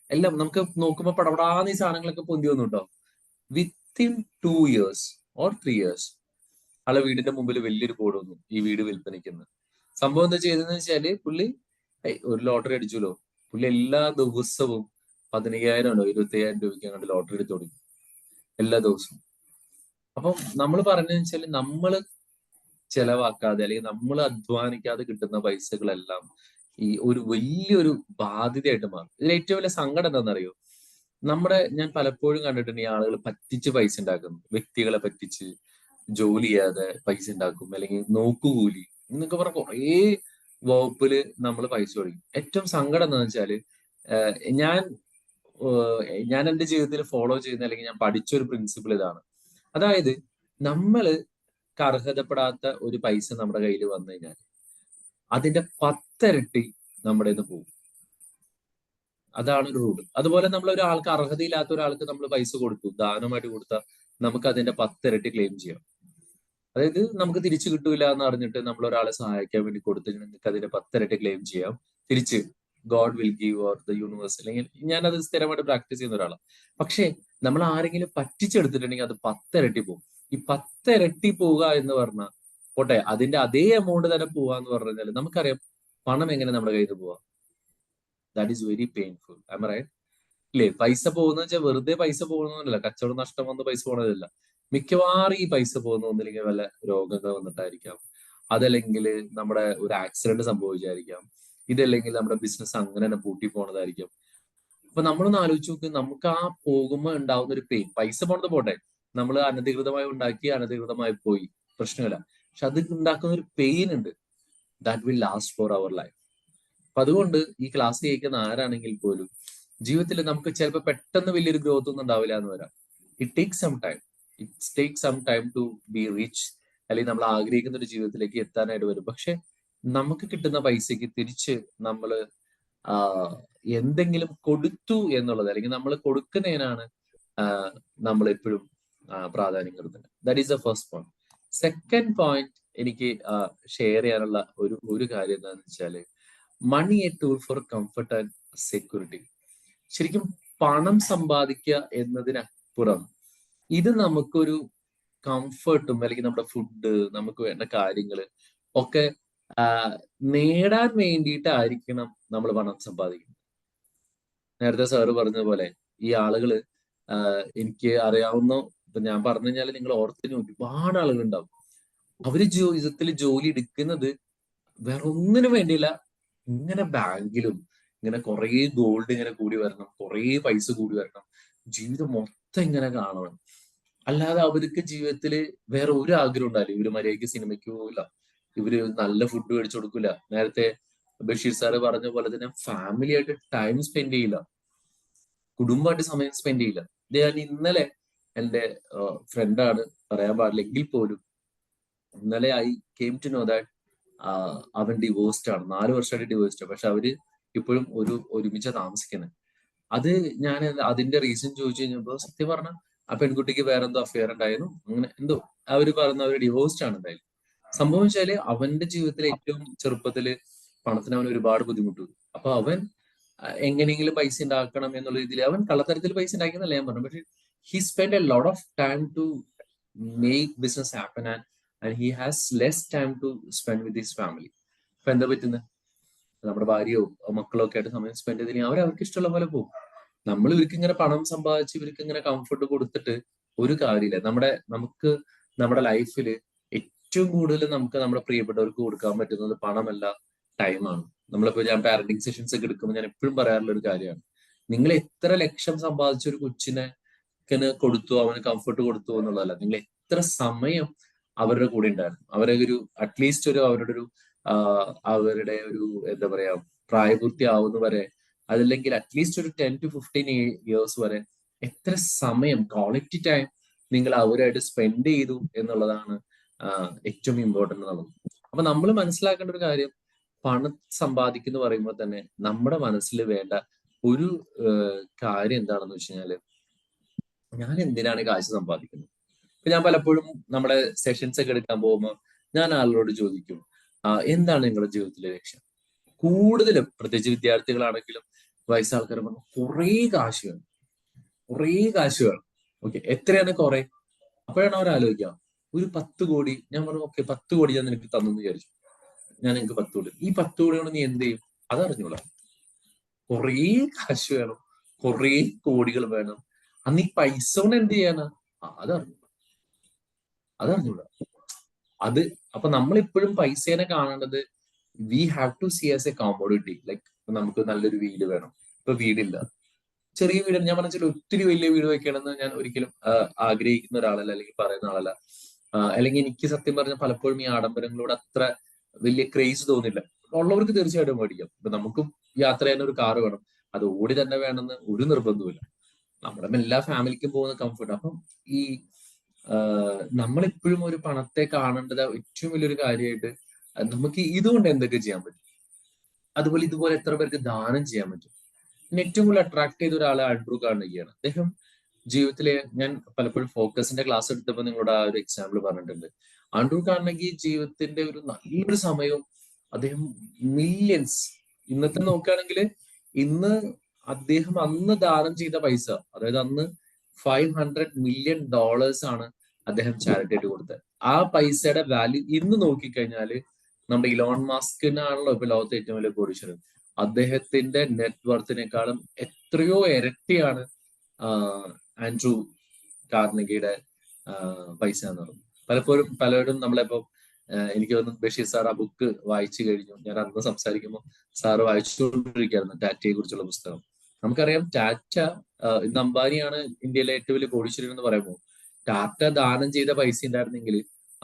Speaker 7: എല്ലാം നമുക്ക് നോക്കുമ്പോൾ പടപടാന്ന് ഈ സാധനങ്ങളൊക്കെ പൊന്തി വന്നു കേട്ടോ. വിത്തിൻ 2 years or 3 years ആളെ വീടിന്റെ മുമ്പിൽ വലിയൊരു ബോർഡ് വന്നു, ഈ വീട് വിൽപ്പനയ്ക്കെന്ന്. സംഭവം എന്താ ചെയ്തതെന്ന് വെച്ചാല് പുള്ളി ഒരു ലോട്ടറി അടിച്ചല്ലോ. പുള്ളി എല്ലാ ദിവസവും 15,000 25,000 രൂപയ്ക്ക് അങ്ങോട്ട് ലോട്ടറി എടുത്ത് തുടങ്ങി എല്ലാ ദിവസവും. അപ്പം നമ്മൾ പറഞ്ഞതെന്ന് വെച്ചാൽ നമ്മൾ ചെലവാക്കാതെ അല്ലെങ്കിൽ നമ്മൾ അധ്വാനിക്കാതെ കിട്ടുന്ന പൈസകളെല്ലാം ഈ ഒരു വലിയൊരു ബാധ്യതയായിട്ട് മാറും. ഇതിൽ ഏറ്റവും വലിയ സങ്കടം എന്താണെന്നറിയോ? ഞാൻ പലപ്പോഴും കണ്ടിട്ടുണ്ട് ഈ ആളുകൾ പറ്റിച്ച് പൈസ ഉണ്ടാക്കുന്നു. വ്യക്തികളെ പറ്റിച്ച് ജോലി ചെയ്യാതെ പൈസ ഉണ്ടാക്കും, അല്ലെങ്കിൽ നോക്കുകൂലി എന്നൊക്കെ പറഞ്ഞ കുറേ വകുപ്പില് നമ്മൾ പൈസ കൊടുക്കും. ഏറ്റവും സങ്കടം എന്താണെന്ന് വെച്ചാല് ഞാൻ എന്റെ ജീവിതത്തിൽ ഫോളോ ചെയ്യുന്ന അല്ലെങ്കിൽ ഞാൻ പഠിച്ചൊരു പ്രിൻസിപ്പിൾ ഇതാണ്. അതായത് നമ്മൾക്ക് അർഹതപ്പെടാത്ത ഒരു പൈസ നമ്മുടെ കയ്യിൽ വന്നു കഴിഞ്ഞാൽ അതിന്റെ 10 ഇരട്ടി നമ്മുടെ നിന്ന് പോകും. അതാണ് ഒരു റൂൾ. അതുപോലെ നമ്മൾ ഒരാൾക്ക് അർഹതയില്ലാത്ത ഒരാൾക്ക് നമ്മൾ പൈസ കൊടുത്തു, ദാനമായിട്ട് കൊടുത്താൽ നമുക്ക് അതിന്റെ 10 ഇരട്ടി ക്ലെയിം ചെയ്യാം. അതായത് നമുക്ക് തിരിച്ചു കിട്ടൂല എന്ന് അറിഞ്ഞിട്ട് നമ്മൾ ഒരാളെ സഹായിക്കാൻ വേണ്ടി കൊടുത്ത് നിങ്ങൾക്ക് അതിന്റെ 10 ഇരട്ടി ക്ലെയിം ചെയ്യാം. തിരിച്ച് God will give or the universe, അല്ലെങ്കിൽ ഞാനത് സ്ഥിരമായിട്ട് പ്രാക്ടീസ് ചെയ്യുന്ന ഒരാളാണ്. പക്ഷെ നമ്മൾ ആരെങ്കിലും പറ്റിച്ചെടുത്തിട്ടുണ്ടെങ്കിൽ അത് 10 ഇരട്ടി പോകും. ഈ 10 ഇരട്ടി പോവുക എന്ന് പറഞ്ഞാൽ പോട്ടെ, അതിന്റെ അതേ എമൗണ്ട് തന്നെ പോവുക എന്ന് പറഞ്ഞാൽ നമുക്കറിയാം പണം എങ്ങനെ നമ്മുടെ കയ്യിൽ നിന്ന് പോവാ. That is very painful. I right? ഇല്ലേ? പൈസ പോകുന്ന വെച്ചാൽ വെറുതെ പൈസ പോകുന്നതല്ല, കച്ചവടം നഷ്ടം വന്ന് പൈസ പോകുന്നതല്ല. മിക്കവാറും ഈ പൈസ പോകുന്ന ഒന്നില്ലെങ്കിൽ വല്ല രോഗങ്ങൾ വന്നിട്ടായിരിക്കാം, അതല്ലെങ്കിൽ നമ്മുടെ ഒരു ആക്സിഡന്റ് സംഭവിച്ചായിരിക്കാം, ഇതല്ലെങ്കിൽ നമ്മുടെ ബിസിനസ് അങ്ങനെ തന്നെ പൂട്ടി പോണതായിരിക്കും. അപ്പൊ നമ്മളൊന്ന് ആലോചിച്ച് നോക്ക്, നമുക്ക് ആ പോകുമ്പോൾ ഉണ്ടാവുന്ന ഒരു പെയിൻ, പൈസ പോണത് പോട്ടെ, നമ്മൾ അനധികൃതമായി ഉണ്ടാക്കി അനധികൃതമായി പോയി, പ്രശ്നമില്ല. പക്ഷെ അത് ഉണ്ടാക്കുന്ന ഒരു പെയിൻ ഉണ്ട്, that will last for our life. അപ്പൊ അതുകൊണ്ട് ഈ ക്ലാസ് കേൾക്കുന്ന ആരാണെങ്കിൽ പോലും ജീവിതത്തിൽ നമുക്ക് ചിലപ്പോൾ പെട്ടെന്ന് വലിയൊരു ഗ്രോത്ത് ഒന്നും ഉണ്ടാവില്ല എന്ന് വരാം. It takes some time to be rich, അല്ലെങ്കിൽ നമ്മൾ ആഗ്രഹിക്കുന്ന ഒരു ജീവിതത്തിലേക്ക് എത്താനായിട്ട് വരും. പക്ഷെ നമുക്ക് കിട്ടുന്ന പൈസക്ക് തിരിച്ച് നമ്മൾ എന്തെങ്കിലും കൊടുത്തു എന്നുള്ളത്, അല്ലെങ്കിൽ നമ്മൾ കൊടുക്കുന്നതിനാണ് നമ്മൾ എപ്പോഴും പ്രാധാന്യം കൊടുക്കുന്നത്. That is the first point. Second point എനിക്ക് ഷെയർ ചെയ്യാനുള്ള ഒരു കാര്യം എന്താണെന്ന് വെച്ചാല്, money a tool for comfort and security. ശരിക്കും പണം സമ്പാദിക്കുക എന്നതിനപ്പുറം ഇത് നമുക്കൊരു കംഫർട്ടും, അല്ലെങ്കിൽ നമ്മുടെ ഫുഡ്, നമുക്ക് വേണ്ട കാര്യങ്ങൾ ഒക്കെ നേടാൻ വേണ്ടിയിട്ടായിരിക്കണം നമ്മൾ പണം സമ്പാദിക്കുന്നത്. നേരത്തെ സാറ് പറഞ്ഞ പോലെ ഈ ആളുകള് എനിക്ക് അറിയാവുന്ന, ഇപ്പൊ ഞാൻ പറഞ്ഞു കഴിഞ്ഞാൽ നിങ്ങൾ ഓർത്തിന് ഒരുപാട് ആളുകൾ ഉണ്ടാവും. അവര് ജീവിതത്തിൽ ജോലി എടുക്കുന്നത് വേറെ ഒന്നിനും വേണ്ടിയില്ല, ഇങ്ങനെ ബാങ്കിലും ഇങ്ങനെ കുറെ ഗോൾഡ് ഇങ്ങനെ കൂടി വരണം, കുറെ പൈസ കൂടി വരണം, ജീവിതം മൊത്തം ഇങ്ങനെ കാണണം. അല്ലാതെ അവർക്ക് ജീവിതത്തിൽ വേറെ ഒരു ആഗ്രഹം ഉണ്ടാവില്ല. ഇവര് മര്യാദയ്ക്ക് സിനിമയ്ക്ക് പോകില്ല, ഇവര് നല്ല ഫുഡ് മേടിച്ചു കൊടുക്കില്ല. നേരത്തെ ബഷീർ സാറ് പറഞ്ഞ പോലെ തന്നെ ഫാമിലി ആയിട്ട് ടൈം സ്പെൻഡ് ചെയ്യില്ല, കുടുംബമായിട്ട് സമയം സ്പെൻഡ് ചെയ്യില്ല. ഞാൻ ഇന്നലെ എൻ്റെ ഫ്രണ്ടാണ്, പറയാൻ പാടില്ലെങ്കിൽ പോലും ഇന്നലെ I came to know that അവൻ ഡിവോഴ്സ്ഡ് ആണ്, 4 വർഷമായിട്ട് ഡിവോഴ്സ്ഡ്. പക്ഷെ അവര് ഇപ്പോഴും ഒരുമിച്ച താമസിക്കുന്നത്. അത് ഞാൻ അതിന്റെ റീസൺ ചോദിച്ചു കഴിഞ്ഞപ്പോ സത്യം പറഞ്ഞ ആ പെൺകുട്ടിക്ക് വേറെ എന്തോ അഫെയർ ഉണ്ടായിരുന്നു, അങ്ങനെ എന്തോ അവര് പറഞ്ഞ അവര് ഡിവോഴ്സ്ഡ് ആണ്. എന്തായാലും സംഭവം വെച്ചാല് അവന്റെ ജീവിതത്തിലെ ഏറ്റവും ചെറുപ്പത്തില് പണത്തിന് അവൻ ഒരുപാട് ബുദ്ധിമുട്ടു. അപ്പൊ അവൻ എങ്ങനെയെങ്കിലും പൈസ ഉണ്ടാക്കണം എന്നുള്ള രീതിയിൽ അവൻ കള്ളത്തരത്തിൽ പൈസ ഉണ്ടാക്കിയെന്നല്ല ഞാൻ പറഞ്ഞു. പക്ഷെ he spend a lot of time to make business happen and he has less time to spend with his family. അപ്പൊ എന്താ പറ്റുന്നത്? നമ്മുടെ ഭാര്യയോ മക്കളോ ഒക്കെ ആയിട്ട് സമയം സ്പെൻഡ് ചെയ്തില്ലെങ്കിൽ അവർക്ക് ഇഷ്ടമുള്ള പോലെ പോകും. നമ്മൾ ഇവർക്ക് ഇങ്ങനെ പണം സമ്പാദിച്ച് ഇവർക്ക് ഇങ്ങനെ കംഫർട്ട് കൊടുത്തിട്ട് ഒരു കാര്യമില്ല. നമുക്ക് നമ്മുടെ ലൈഫിൽ ഏറ്റവും കൂടുതൽ നമുക്ക് നമ്മുടെ പ്രിയപ്പെട്ടവർക്ക് കൊടുക്കാൻ പറ്റുന്നത് പണമല്ല, ടൈമാണ്. നമ്മളിപ്പോ ഞാൻ പാരന്റിങ് സെഷൻസ് ഒക്കെ എടുക്കുമ്പോൾ ഞാൻ എപ്പോഴും പറയാറുള്ള ഒരു കാര്യമാണ്, നിങ്ങൾ എത്ര ലക്ഷം സമ്പാദിച്ച ഒരു കൊച്ചിനെ കൊടുത്തു, അവന് കംഫർട്ട് കൊടുത്തു എന്നുള്ളതല്ല, നിങ്ങൾ എത്ര സമയം അവരുടെ കൂടെ ഉണ്ടായിരുന്നു. അവരെ ഒരു അറ്റ്ലീസ്റ്റ് അവരുടെ ഒരു എന്താ പറയാ പ്രായപൂർത്തി ആവുന്ന വരെ, അതല്ലെങ്കിൽ അറ്റ്ലീസ്റ്റ് ഒരു 10 to 15 years വരെ എത്ര സമയം ക്വാളിറ്റി ടൈം നിങ്ങൾ അവരായിട്ട് സ്പെൻഡ് ചെയ്തു എന്നുള്ളതാണ് ഏറ്റവും ഇമ്പോർട്ടൻ്റ് എന്നുള്ളത്. അപ്പൊ നമ്മൾ മനസ്സിലാക്കേണ്ട ഒരു കാര്യം, പണം സമ്പാദിക്കുന്ന പറയുമ്പോൾ തന്നെ നമ്മുടെ മനസ്സിൽ വേണ്ട ഒരു കാര്യം എന്താണെന്ന് വെച്ച് കഴിഞ്ഞാല്, ഞാൻ എന്തിനാണ് കാശ് സമ്പാദിക്കുന്നത്? ഇപ്പൊ ഞാൻ പലപ്പോഴും നമ്മുടെ സെഷൻസ് ഒക്കെ എടുക്കാൻ പോകുമ്പോൾ ഞാൻ ആളോട് ചോദിക്കും, എന്താണ് നിങ്ങളുടെ ജീവിതത്തിലെ ലക്ഷ്യം? കൂടുതലും പ്രത്യേകിച്ച് വിദ്യാർത്ഥികളാണെങ്കിലും വയസ്സാ ആൾക്കാർ പറഞ്ഞു കുറേ കാശ് വേണം, കുറേ കാശ് വേണം. ഓക്കെ, എത്രയാണ് കുറെ? അപ്പോഴാണ് അവർ ആലോചിക്കുക ഒരു 10 കോടി. ഞാൻ പറഞ്ഞു ഓക്കെ, 10 കോടി ഞാൻ നിനക്ക് തന്നു വിചാരിച്ചു, ഞാൻ നിനക്ക് 10 കോടി, ഈ 10 കോടി കൊണ്ട് നീ എന്ത് ചെയ്യും? അതറിഞ്ഞൂടാ. കുറേ കാശ് വേണം, കുറേ കോടികൾ വേണം, അന്ന് ഈ പൈസ കൊണ്ട് എന്ത് ചെയ്യാനാ? അതറിഞ്ഞൂടാ. അപ്പൊ നമ്മളിപ്പോഴും പൈസേനെ കാണേണ്ടത് we have to see as a commodity. Like നമുക്ക് നല്ലൊരു വീട് വേണം, ഇപ്പൊ വീടില്ല, ചെറിയ വീട്. ഞാൻ പറഞ്ഞാൽ ഒത്തിരി വലിയ വീട് വെക്കണമെന്ന് ഞാൻ ഒരിക്കലും ആഗ്രഹിക്കുന്ന ഒരാളല്ല, അല്ലെങ്കിൽ പറയുന്ന ആളല്ല. അല്ലെങ്കിൽ എനിക്ക് സത്യം പറഞ്ഞാൽ പലപ്പോഴും ഈ ആഡംബരങ്ങളോട് അത്ര വലിയ ക്രേസ് തോന്നില്ല. ഉള്ളവർക്ക് തീർച്ചയായിട്ടും മേടിക്കാം. ഇപ്പൊ നമുക്കും യാത്ര ചെയ്യാൻ ഒരു കാറ് വേണം, അത് ഓടി തന്നെ വേണമെന്ന് ഒരു നിർബന്ധവുമില്ല. നമ്മുടെ എല്ലാ ഫാമിലിക്കും പോകുന്ന കംഫർട്ട്. അപ്പം ഈ നമ്മളെപ്പോഴും ഒരു പണത്തെ കാണേണ്ടത് ഏറ്റവും വലിയൊരു കാര്യമായിട്ട്, നമുക്ക് ഇതുകൊണ്ട് എന്തൊക്കെ ചെയ്യാൻ പറ്റും, അതുപോലെ ഇതുപോലെ എത്ര പേർക്ക് ദാനം ചെയ്യാൻ പറ്റും. പിന്നെ ഏറ്റവും കൂടുതൽ അട്രാക്ട് ചെയ്ത ഒരാളെ ആൻഡ്രൂ കാർണഗിയാണ്. അദ്ദേഹം ജീവിതത്തിലെ, ഞാൻ പലപ്പോഴും ഫോക്കസിന്റെ ക്ലാസ് എടുത്തപ്പോൾ നിങ്ങളോട് ആ ഒരു എക്സാമ്പിൾ പറഞ്ഞിട്ടുണ്ട്. ആൻഡ്രൂ കാർണഗി ജീവിതത്തിന്റെ ഒരു നല്ലൊരു സമയവും അദ്ദേഹം മില്യൺസ്, ഇന്നത്തെ നോക്കുകയാണെങ്കിൽ ഇന്ന് അദ്ദേഹം അന്ന് ദാനം ചെയ്ത പൈസ, അതായത് അന്ന് $500 million ആണ് അദ്ദേഹം ചാരിറ്റി ആയിട്ട് കൊടുത്തത്. ആ പൈസയുടെ വാല്യൂ ഇന്ന് നോക്കിക്കഴിഞ്ഞാല് നമ്മുടെ ഇലോൺ മസ്കിനാണല്ലോ ഇപ്പൊ ലോകത്തെ ഏറ്റവും വലിയ കോടീശ്വരൻ. അദ്ദേഹത്തിന്റെ നെറ്റ് വർത്തിനേക്കാളും എത്രയോ ഇരട്ടിയാണ് ആൻഡ്രൂ കാർണഗിയുടെ പൈസ എന്ന് പറയുന്നത്. പലരും നമ്മളിപ്പോ എനിക്ക് തോന്നുന്നു ബഷീർ സാർ ആ ബുക്ക് വായിച്ചു കഴിഞ്ഞു. ഞാൻ അന്ന് സംസാരിക്കുമ്പോൾ സാറ് വായിച്ചുകൊണ്ടിരിക്കുകയായിരുന്നു ടാറ്റയെ കുറിച്ചുള്ള പുസ്തകം. നമുക്കറിയാം ടാറ്റ, ഇന്ന് അംബാനിയാണ് ഇന്ത്യയിലെ ഏറ്റവും വലിയ കോടീശ്വരൻ എന്ന് പറയുമ്പോൾ, ടാറ്റ ദാനം ചെയ്ത പൈസ ഉണ്ടായിരുന്നെങ്കിൽ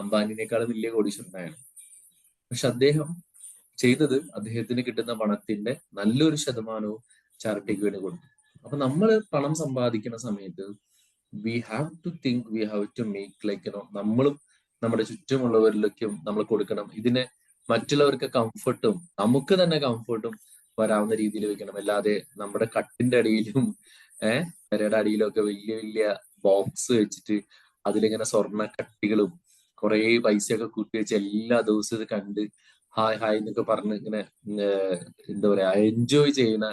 Speaker 7: അംബാനിനേക്കാളും വലിയ കോടീശ്വരനായാണ്. പക്ഷെ അദ്ദേഹം ചെയ്തത് അദ്ദേഹത്തിന് കിട്ടുന്ന പണത്തിന്റെ നല്ലൊരു ശതമാനവും ചാരിറ്റിക്ക് വേണ്ടി കൊടുത്തു. അപ്പൊ നമ്മൾ പണം സമ്പാദിക്കുന്ന സമയത്ത് we have to think, we have to make like നമ്മളും നമ്മുടെ ചുറ്റുമുള്ളവരിലേക്കും നമ്മൾ കൊടുക്കണം. ഇതിനെ മറ്റുള്ളവർക്ക് കംഫർട്ടും നമുക്ക് തന്നെ കംഫർട്ടും വരാവുന്ന രീതിയിൽ വെക്കണം. അല്ലാതെ നമ്മുടെ കട്ടിന്റെ അടിയിലും പെരയുടെ അടിയിലും ഒക്കെ വലിയ വലിയ ബോക്സ് വെച്ചിട്ട് അതിലിങ്ങനെ സ്വർണ്ണ കട്ടികളും കുറെ പൈസയൊക്കെ കൂട്ടി വെച്ച് എല്ലാ ദിവസവും ഇത് കണ്ട് ഹായ് ഹായ് എന്നൊക്കെ പറഞ്ഞ് ഇങ്ങനെ എന്താ പറയാ എൻജോയ് ചെയ്യുന്ന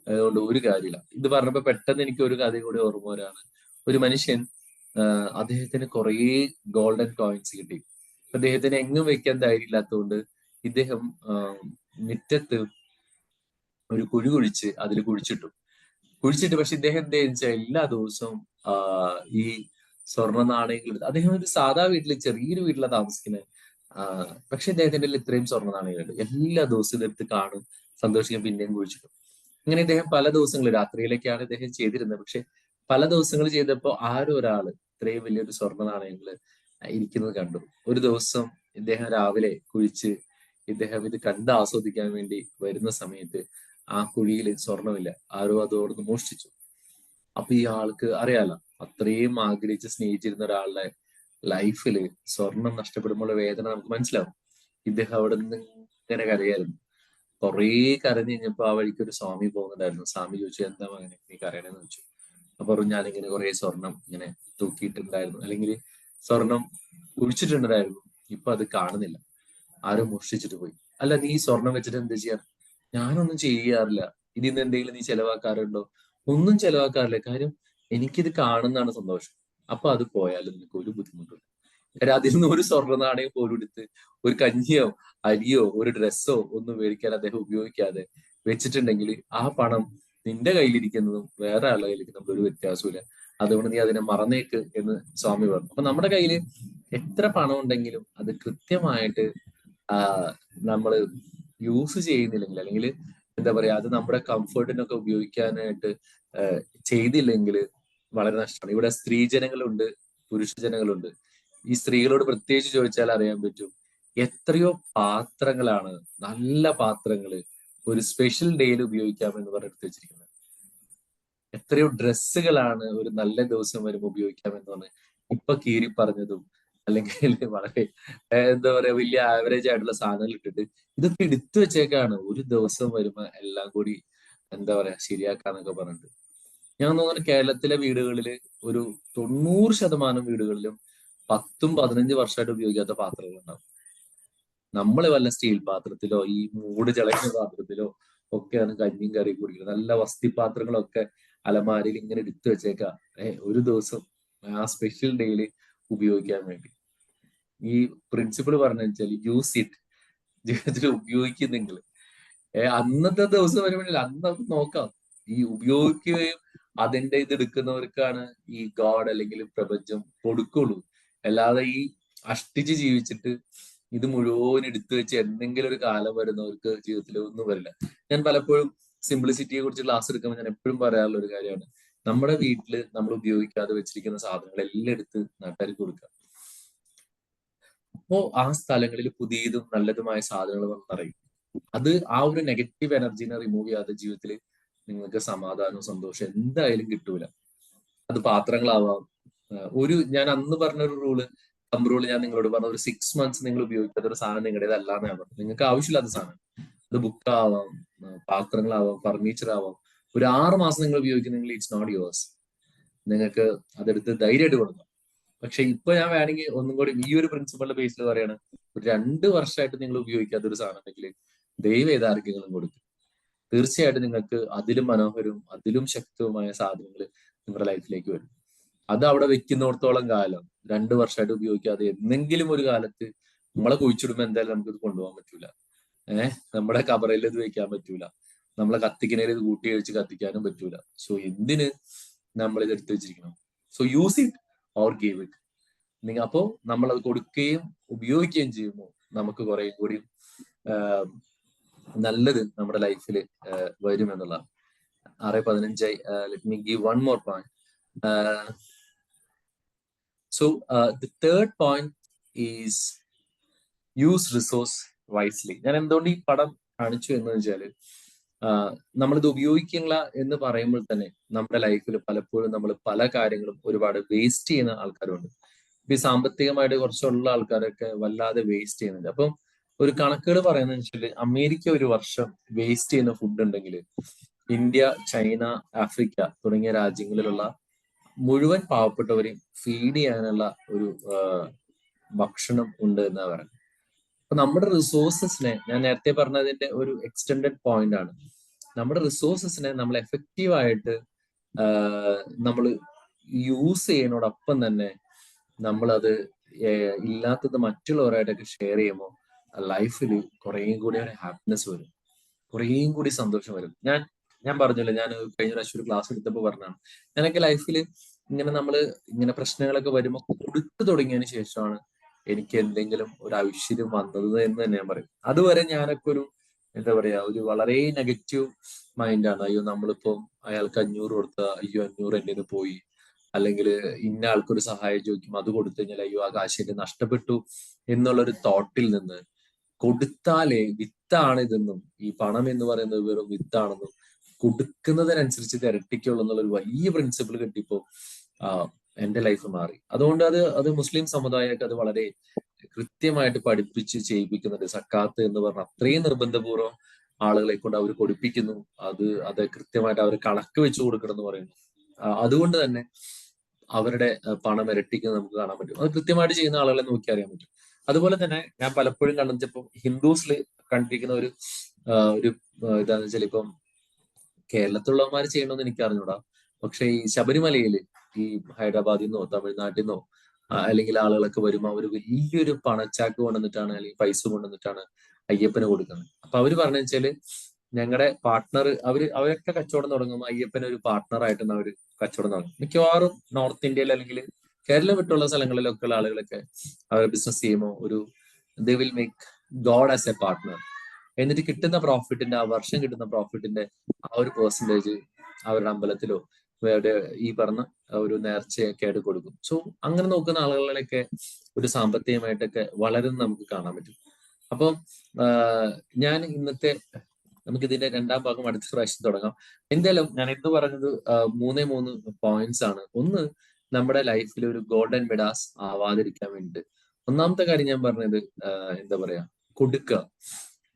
Speaker 7: കൊണ്ട് ഒരു കാര്യമില്ല. ഇത് പറഞ്ഞപ്പോ പെട്ടെന്ന് എനിക്ക് ഒരു കഥ കൂടി ഓർമ്മ വരാണ്. ഒരു മനുഷ്യൻ, അദ്ദേഹത്തിന് കുറേ ഗോൾഡൻ കോയിൻസ് കിട്ടി. അദ്ദേഹത്തിന് എങ്ങും വെക്കാൻ ധൈര്യം ഇല്ലാത്തതുകൊണ്ട് ഇദ്ദേഹം മുറ്റത്ത് ഒരു കുഴി കുഴിച്ച് അതിൽ കുഴിച്ചിട്ടു. പക്ഷെ ഇദ്ദേഹം എന്താ വെച്ചാൽ എല്ലാ ദിവസവും ഈ സ്വർണ്ണ നാണയങ്ങൾ, അദ്ദേഹം ഒരു സാധാ വീട്ടില്, ചെറിയൊരു വീട്ടിലാണ് താമസിക്കുന്നത്. പക്ഷെ ഇദ്ദേഹത്തിന്റെ ഇത്രയും സ്വർണ്ണ നാണയങ്ങളുണ്ട്. എല്ലാ ദിവസവും ഇതെടുത്ത് കാണും, സന്തോഷിക്കും, പിന്നെയും കുഴിച്ചിട്ടും. അങ്ങനെ ഇദ്ദേഹം പല ദിവസങ്ങൾ, രാത്രിയിലേക്കാണ് ഇദ്ദേഹം ചെയ്തിരുന്നത്. പക്ഷെ പല ദിവസങ്ങൾ ചെയ്തപ്പോൾ ആരും ഒരാള് ഇത്രയും വലിയൊരു സ്വർണ്ണ നാണയങ്ങള് ഇരിക്കുന്നത് കണ്ടു. ഒരു ദിവസം ഇദ്ദേഹം രാവിലെ കുഴിച്ച് ഇദ്ദേഹം ഇത് കണ്ട് ആസ്വദിക്കാൻ വേണ്ടി വരുന്ന സമയത്ത് ആ കുഴിയിൽ സ്വർണ്ണമില്ല, ആരോ അതോടൊന്ന് മോഷ്ടിച്ചു. അപ്പൊ ഈ ആൾക്ക് അറിയാലോ, അത്രയും ആഗ്രഹിച്ച് സ്നേഹിച്ചിരുന്ന ഒരാളുടെ ലൈഫിൽ സ്വർണം നഷ്ടപ്പെടുമ്പോൾ വേദന നമുക്ക് മനസ്സിലാവും. ഇദ്ദേഹം അവിടെ നിന്ന് ഇങ്ങനെ കരയായിരുന്നു. കുറേ കരഞ്ഞു കഴിഞ്ഞപ്പോ ആ വഴിക്ക് ഒരു സ്വാമി പോകുന്നുണ്ടായിരുന്നു. സ്വാമി ചോദിച്ചു, എന്താ മകനെ നീ കരയണെന്ന് ചോദിച്ചു. അപ്പൊ പറഞ്ഞു, ഞാനിങ്ങനെ കുറെ സ്വർണം ഇങ്ങനെ തൂക്കിയിട്ടുണ്ടായിരുന്നു, അല്ലെങ്കിൽ സ്വർണം കുഴിച്ചിട്ടുണ്ടായിരുന്നു, ഇപ്പൊ അത് കാണുന്നില്ല, ആരും മോഷ്ടിച്ചിട്ട് പോയി. അല്ല, നീ സ്വർണം വെച്ചിട്ട് എന്ത് ചെയ്യാൻ? ഞാനൊന്നും ചെയ്യാറില്ല. ഇതിന്ന് എന്തെങ്കിലും നീ ചെലവാക്കാറുണ്ടോ? ഒന്നും ചെലവാക്കാറില്ല. കാര്യം എനിക്കിത് കാണുന്നതാണ് സന്തോഷം. അപ്പൊ അത് പോയാലും നിനക്ക് ഒരു ബുദ്ധിമുട്ടില്ല. കാര്യം അതിൽ നിന്ന് ഒരു സ്വർണ്ണ നാണയം പോലും എടുത്ത് ഒരു കഞ്ഞിയോ അരിയോ ഒരു ഡ്രസ്സോ ഒന്നും മേടിക്കാൻ അദ്ദേഹം ഉപയോഗിക്കാതെ വെച്ചിട്ടുണ്ടെങ്കിൽ ആ പണം നിന്റെ കയ്യിലിരിക്കുന്നതും വേറെ ആളുടെ കയ്യിലിരിക്കുന്നതും ഒരു വ്യത്യാസമില്ല. അതുകൊണ്ട് നീ അതിനെ മറന്നേക്ക് എന്ന് സ്വാമി പറഞ്ഞു. അപ്പൊ നമ്മുടെ കയ്യിൽ എത്ര പണം ഉണ്ടെങ്കിലും അത് കൃത്യമായിട്ട് നമ്മൾ യൂസ് ചെയ്യുന്നില്ലെങ്കിൽ, അല്ലെങ്കിൽ എന്താ പറയാ, അത് നമ്മുടെ കംഫർട്ടിനൊക്കെ ഉപയോഗിക്കാനായിട്ട് ചെയ്തില്ലെങ്കിൽ വളരെ നഷ്ടമാണ്. ഇവിടെ സ്ത്രീജനങ്ങളുണ്ട്, പുരുഷജനങ്ങളുണ്ട്. ഈ സ്ത്രീകളോട് പ്രത്യേകിച്ച് ചോദിച്ചാൽ അറിയാൻ പറ്റും, എത്രയോ പാത്രങ്ങളാണ്, നല്ല പാത്രങ്ങള് ഒരു സ്പെഷ്യൽ ഡേയിൽ ഉപയോഗിക്കാമെന്ന് പറഞ്ഞെടുത്ത് വെച്ചിരിക്കുന്നത്. എത്രയോ ഡ്രസ്സുകളാണ് ഒരു നല്ല ദിവസം വരുമ്പോൾ ഉപയോഗിക്കാമെന്ന് പറഞ്ഞ് ഇപ്പൊ കീറി പറഞ്ഞതും, അല്ലെങ്കിൽ വളരെ എന്താ പറയാ വലിയ ആവറേജ് ആയിട്ടുള്ള സാധനങ്ങൾ ഇട്ടിട്ട് ഇതൊക്കെ എടുത്തു വെച്ചേക്കാണ് ഒരു ദിവസം വരുമ്പോ എല്ലാം കൂടി എന്താ പറയാ ശരിയാക്കാന്നൊക്കെ പറഞ്ഞിട്ട്. ഞാൻ തോന്നുന്നു കേരളത്തിലെ വീടുകളിൽ ഒരു 90% വീടുകളിലും 10-15 വർഷമായിട്ട് ഉപയോഗിക്കാത്ത പാത്രങ്ങൾ ഉണ്ടാവും. നമ്മൾ വല്ല സ്റ്റീൽ പാത്രത്തിലോ ഈ മൂട് ചളയുന്ന പാത്രത്തിലോ ഒക്കെയാണ് കഞ്ഞിയും കറിയും കുടിക്കുന്നത്. നല്ല വസ്തിപാത്രങ്ങളൊക്കെ അലമാരയിൽ ഇങ്ങനെ എടുത്തു വെച്ചേക്കാം ഒരു ദിവസം ആ സ്പെഷ്യൽ ഡേയില് ഉപയോഗിക്കാൻ വേണ്ടി. ഈ പ്രിൻസിപ്പിൾ പറഞ്ഞു വെച്ചാൽ യൂസ് ഇറ്റ്, ജീവിതത്തിൽ ഉപയോഗിക്കുന്നെങ്കിൽ അന്നത്തെ ദിവസം വരുമ്പോഴല്ല, അന്ന് നമുക്ക് നോക്കാം. ഈ ഉപയോഗിക്കുകയും അതിന്റെ ഇത് എടുക്കുന്നവർക്കാണ് ഈ ഗോഡ് അല്ലെങ്കിൽ പ്രപഞ്ചം കൊടുക്കുള്ളൂ. അല്ലാതെ ഈ അഷ്ടിച്ച് ജീവിച്ചിട്ട് ഇത് മുഴുവൻ എടുത്തു വെച്ച് എന്തെങ്കിലും ഒരു കാലം വരുന്നവർക്ക് ജീവിതത്തിൽ ഒന്നും വരില്ല. ഞാൻ പലപ്പോഴും സിംപ്ലിസിറ്റിയെ കുറിച്ച് ക്ലാസ് എടുക്കുമ്പോൾ ഞാൻ എപ്പോഴും പറയാറുള്ള ഒരു കാര്യമാണ്, നമ്മുടെ വീട്ടിൽ നമ്മൾ ഉപയോഗിക്കാതെ വെച്ചിരിക്കുന്ന സാധനങ്ങൾ എല്ലാം എടുത്ത് നാട്ടുകാർക്ക് കൊടുക്കുക. അപ്പോ ആ സ്ഥലങ്ങളിൽ പുതിയതും നല്ലതുമായ സാധനങ്ങൾ വന്നറിയും. അത് ആ ഒരു നെഗറ്റീവ് എനർജീനെ റിമൂവ് ചെയ്യാതെ ജീവിതത്തിൽ നിങ്ങൾക്ക് സമാധാനവും സന്തോഷം എന്തായാലും കിട്ടൂല. അത് പാത്രങ്ങളാവാം. ഞാൻ അന്ന് പറഞ്ഞൊരു റൂള് ഞാൻ നിങ്ങളോട് പറഞ്ഞ ഒരു 6 months നിങ്ങൾ ഉപയോഗിക്കാത്ത ഒരു സാധനം നിങ്ങളുടേതല്ലാന്ന് ഞാൻ പറഞ്ഞു. നിങ്ങൾക്ക് ആവശ്യമില്ലാത്ത സാധനം, അത് ബുക്കാവാം, പാത്രങ്ങളാവാം, ഫർണിച്ചർ ആവാം, ഒരു 6 മാസം നിങ്ങൾ ഉപയോഗിക്കുന്നെങ്കിൽ ഇറ്റ്സ് നോട്ട് യുവേഴ്സ്. നിങ്ങൾക്ക് അതെടുത്ത് ധൈര്യമായിട്ട് കൊടുക്കാം. പക്ഷെ ഇപ്പൊ ഞാൻ വേണമെങ്കിൽ ഒന്നും കൂടി ഈ ഒരു പ്രിൻസിപ്പളിന്റെ ബേസിൽ പറയാണ്, ഒരു 2 വർഷമായിട്ട് നിങ്ങൾ ഉപയോഗിക്കാത്ത ഒരു സാധനം ഉണ്ടെങ്കിൽ ദൈവം ഏതാർക്കെങ്കിലും കൊടുക്കും. തീർച്ചയായിട്ടും നിങ്ങൾക്ക് അതിലും മനോഹരവും അതിലും ശക്തവുമായ സാധനങ്ങൾ നിങ്ങളുടെ ലൈഫിലേക്ക് വരും. അത് അവിടെ വെക്കുന്നിടത്തോളം കാലം 2 വർഷമായിട്ട് ഉപയോഗിക്കാതെ എന്തെങ്കിലും ഒരു കാലത്ത് നമ്മളെ കുഴിച്ചിടുമ്പോൾ എന്തായാലും നമുക്കിത് കൊണ്ടുപോകാൻ പറ്റൂല. നമ്മുടെ കബറയിൽ ഇത് വെക്കാൻ പറ്റൂല, നമ്മളെ കത്തിക്കണേൽ ഇത് കൂട്ടി കഴിച്ച് കത്തിക്കാനും പറ്റൂല. സോ എന്തിന് നമ്മൾ ഇത് എടുത്തു വെച്ചിരിക്കണം? So use it or give it. അപ്പോ നമ്മൾ അത് കൊടുക്കുകയും ഉപയോഗിക്കുകയും ചെയ്യുമ്പോൾ നമുക്ക് കുറെ കൂടി നല്ലത് നമ്മുടെ ലൈഫിൽ വരും എന്നുള്ളതാണ്. 6:15. Let me give one more point. So the third point is use resource wisely. ഞാൻ എന്തുകൊണ്ട് ഈ പടം കാണിച്ചു എന്ന് വെച്ചാല്, നമ്മളിത് ഉപയോഗിക്കില്ല എന്ന് പറയുമ്പോൾ തന്നെ നമ്മുടെ ലൈഫിൽ പലപ്പോഴും നമ്മൾ പല കാര്യങ്ങളും ഒരുപാട് വേസ്റ്റ് ചെയ്യുന്ന ആൾക്കാരുണ്ട്. ഇപ്പൊ ഈ സാമ്പത്തികമായിട്ട് കുറച്ചുള്ള ആൾക്കാരൊക്കെ വല്ലാതെ വേസ്റ്റ് ചെയ്യുന്നുണ്ട്. അപ്പം ഒരു കണക്കുകൾ പറയുന്നത് വെച്ചാൽ അമേരിക്ക ഒരു വർഷം വേസ്റ്റ് ചെയ്യുന്ന ഫുഡ് ഉണ്ടെങ്കിൽ ഇന്ത്യ, ചൈന, ആഫ്രിക്ക തുടങ്ങിയ രാജ്യങ്ങളിലുള്ള മുഴുവൻ പാവപ്പെട്ടവരെയും ഫീഡ് ചെയ്യാനുള്ള ഒരു ഭക്ഷണം ഉണ്ട് എന്നാ പറയുന്നത്. അപ്പൊ നമ്മുടെ റിസോഴ്സസിനെ, ഞാൻ നേരത്തെ പറഞ്ഞതിന്റെ ഒരു എക്സ്റ്റെൻഡഡ് പോയിന്റ് ആണ്, നമ്മുടെ റിസോഴ്സസിനെ നമ്മൾ എഫക്റ്റീവായിട്ട് നമ്മൾ യൂസ് ചെയ്യുന്നതോടൊപ്പം തന്നെ നമ്മളത് ഇല്ലാത്തത് മറ്റുള്ളവരായിട്ടൊക്കെ ഷെയർ ചെയ്യുമ്പോൾ ലൈഫിൽ കുറേയും കൂടി ഒരു ഹാപ്പിനെസ് വരും, കുറേയും കൂടി സന്തോഷം വരും. ഞാൻ പറഞ്ഞല്ലോ, ഞാൻ കഴിഞ്ഞ പ്രാവശ്യം ഒരു ക്ലാസ് എടുത്തപ്പോൾ പറഞ്ഞാണ്, ഞാനൊക്കെ ലൈഫിൽ ഇങ്ങനെ പ്രശ്നങ്ങളൊക്കെ വരുമ്പോൾ കൊടുത്തു തുടങ്ങിയതിന് ശേഷമാണ് എനിക്ക് എന്തെങ്കിലും ഒരു ഐശ്വര്യം വന്നത് എന്ന് തന്നെ ഞാൻ പറയും. അതുവരെ ഞാനൊക്കെ ഒരു എന്താ പറയാ, ഒരു വളരെ നെഗറ്റീവ് മൈൻഡാണ്. അയ്യോ നമ്മളിപ്പം അയാൾക്ക് 500 കൊടുത്ത, അയ്യോ 500 എൻ്റെ പോയി, അല്ലെങ്കിൽ ഇന്ന ആൾക്കൊരു സഹായം ചോദിക്കും, അത് കൊടുത്തു കഴിഞ്ഞാൽ അയ്യോ ആ കാശ് എന്റെ നഷ്ടപ്പെട്ടു എന്നുള്ളൊരു തോട്ടിൽ നിന്ന് കൊടുത്താലേ വിത്താണ് ഇതെന്നും, ഈ പണം എന്ന് പറയുന്നത് വെറും വിത്താണെന്നും കൊടുക്കുന്നതിനനുസരിച്ച് ഇരട്ടിക്കുള്ളൂ എന്നുള്ളൊരു വലിയ പ്രിൻസിപ്പിൾ കിട്ടിയപ്പോ എന്റെ ലൈഫ് മാറി. അതുകൊണ്ട് അത് മുസ്ലിം സമുദായമൊക്കെ അത് വളരെ കൃത്യമായിട്ട് പഠിപ്പിച്ച് ചെയ്യിപ്പിക്കുന്നുണ്ട്. സക്കാത്ത് എന്ന് പറഞ്ഞ അത്രയും നിർബന്ധപൂർവ്വം ആളുകളെ കൊണ്ട് അവർ കൊടുപ്പിക്കുന്നു. അത് കൃത്യമായിട്ട് അവർ കണക്ക് വെച്ച് കൊടുക്കണം എന്ന് പറയുന്നു. അതുകൊണ്ട് തന്നെ അവരുടെ പണം ഇരട്ടിക്കുന്നത് നമുക്ക് കാണാൻ പറ്റും. അത് കൃത്യമായിട്ട് ചെയ്യുന്ന ആളുകളെ നോക്കി അറിയാൻ പറ്റും. അതുപോലെ തന്നെ ഞാൻ പലപ്പോഴും കണ്ടിച്ചപ്പോൾ ഹിന്ദുസിൽ കണ്ടിരിക്കുന്ന ഒരു ഇതാന്ന് വെച്ചാൽ ഇപ്പം കേരളത്തിലുള്ളവന്മാർ ചെയ്യണമെന്ന് എനിക്ക് അറിഞ്ഞൂടാ. പക്ഷെ ഈ ശബരിമലയിൽ ഈ ഹൈദരാബാദിൽ നിന്നോ തമിഴ്നാട്ടിൽ നിന്നോ അല്ലെങ്കിൽ ആളുകളൊക്കെ വരുമ്പോൾ അവർ വലിയൊരു പണച്ചാക്ക് കൊണ്ടുവന്നിട്ടാണ് അല്ലെങ്കിൽ പൈസ കൊണ്ടുവന്നിട്ടാണ് അയ്യപ്പന് കൊടുക്കുന്നത്. അപ്പൊ അവര് പറഞ്ഞു വെച്ചാല് ഞങ്ങളുടെ പാർട്ട്ണർ അവരൊക്കെ കച്ചവടം തുടങ്ങുമ്പോൾ അയ്യപ്പനെ ഒരു പാർട്ട്ണറായിട്ടാണ് അവർ കച്ചവടം തുടങ്ങും. മിക്കവാറും നോർത്ത് ഇന്ത്യയിൽ അല്ലെങ്കിൽ കേരളം വിട്ടുള്ള സ്ഥലങ്ങളിലൊക്കെ ഉള്ള ആളുകളൊക്കെ അവർ ബിസിനസ് ചെയ്യുമ്പോൾ they will make God as A partner. എന്നിട്ട് കിട്ടുന്ന പ്രോഫിറ്റിന്റെ ആ വർഷം കിട്ടുന്ന പ്രോഫിറ്റിന്റെ ആ ഒരു പെർസെന്റേജ് അവരുടെ അമ്പലത്തിലോ ഈ പറഞ്ഞ ഒരു നേർച്ചയൊക്കെ ആയിട്ട് കൊടുക്കും. സോ അങ്ങനെ നോക്കുന്ന ആളുകളിലൊക്കെ ഒരു സാമ്പത്തികമായിട്ടൊക്കെ വളരുന്ന നമുക്ക് കാണാൻ പറ്റും. അപ്പം ഞാൻ നമുക്ക് ഇതിന്റെ രണ്ടാം ഭാഗം അടുത്ത പ്രാവശ്യം തുടങ്ങാം. എന്തായാലും ഞാൻ ഇന്ന് പറഞ്ഞത് 3 പോയിന്റ്സ് ആണ്. ഒന്ന്, നമ്മുടെ ലൈഫിൽ ഒരു ഗോൾഡൻ മിഡാസ് ആവാതിരിക്കാൻ വേണ്ടിയിട്ട് ഒന്നാമത്തെ കാര്യം ഞാൻ പറഞ്ഞത് എന്താ പറയാ, കൊടുക്കുക.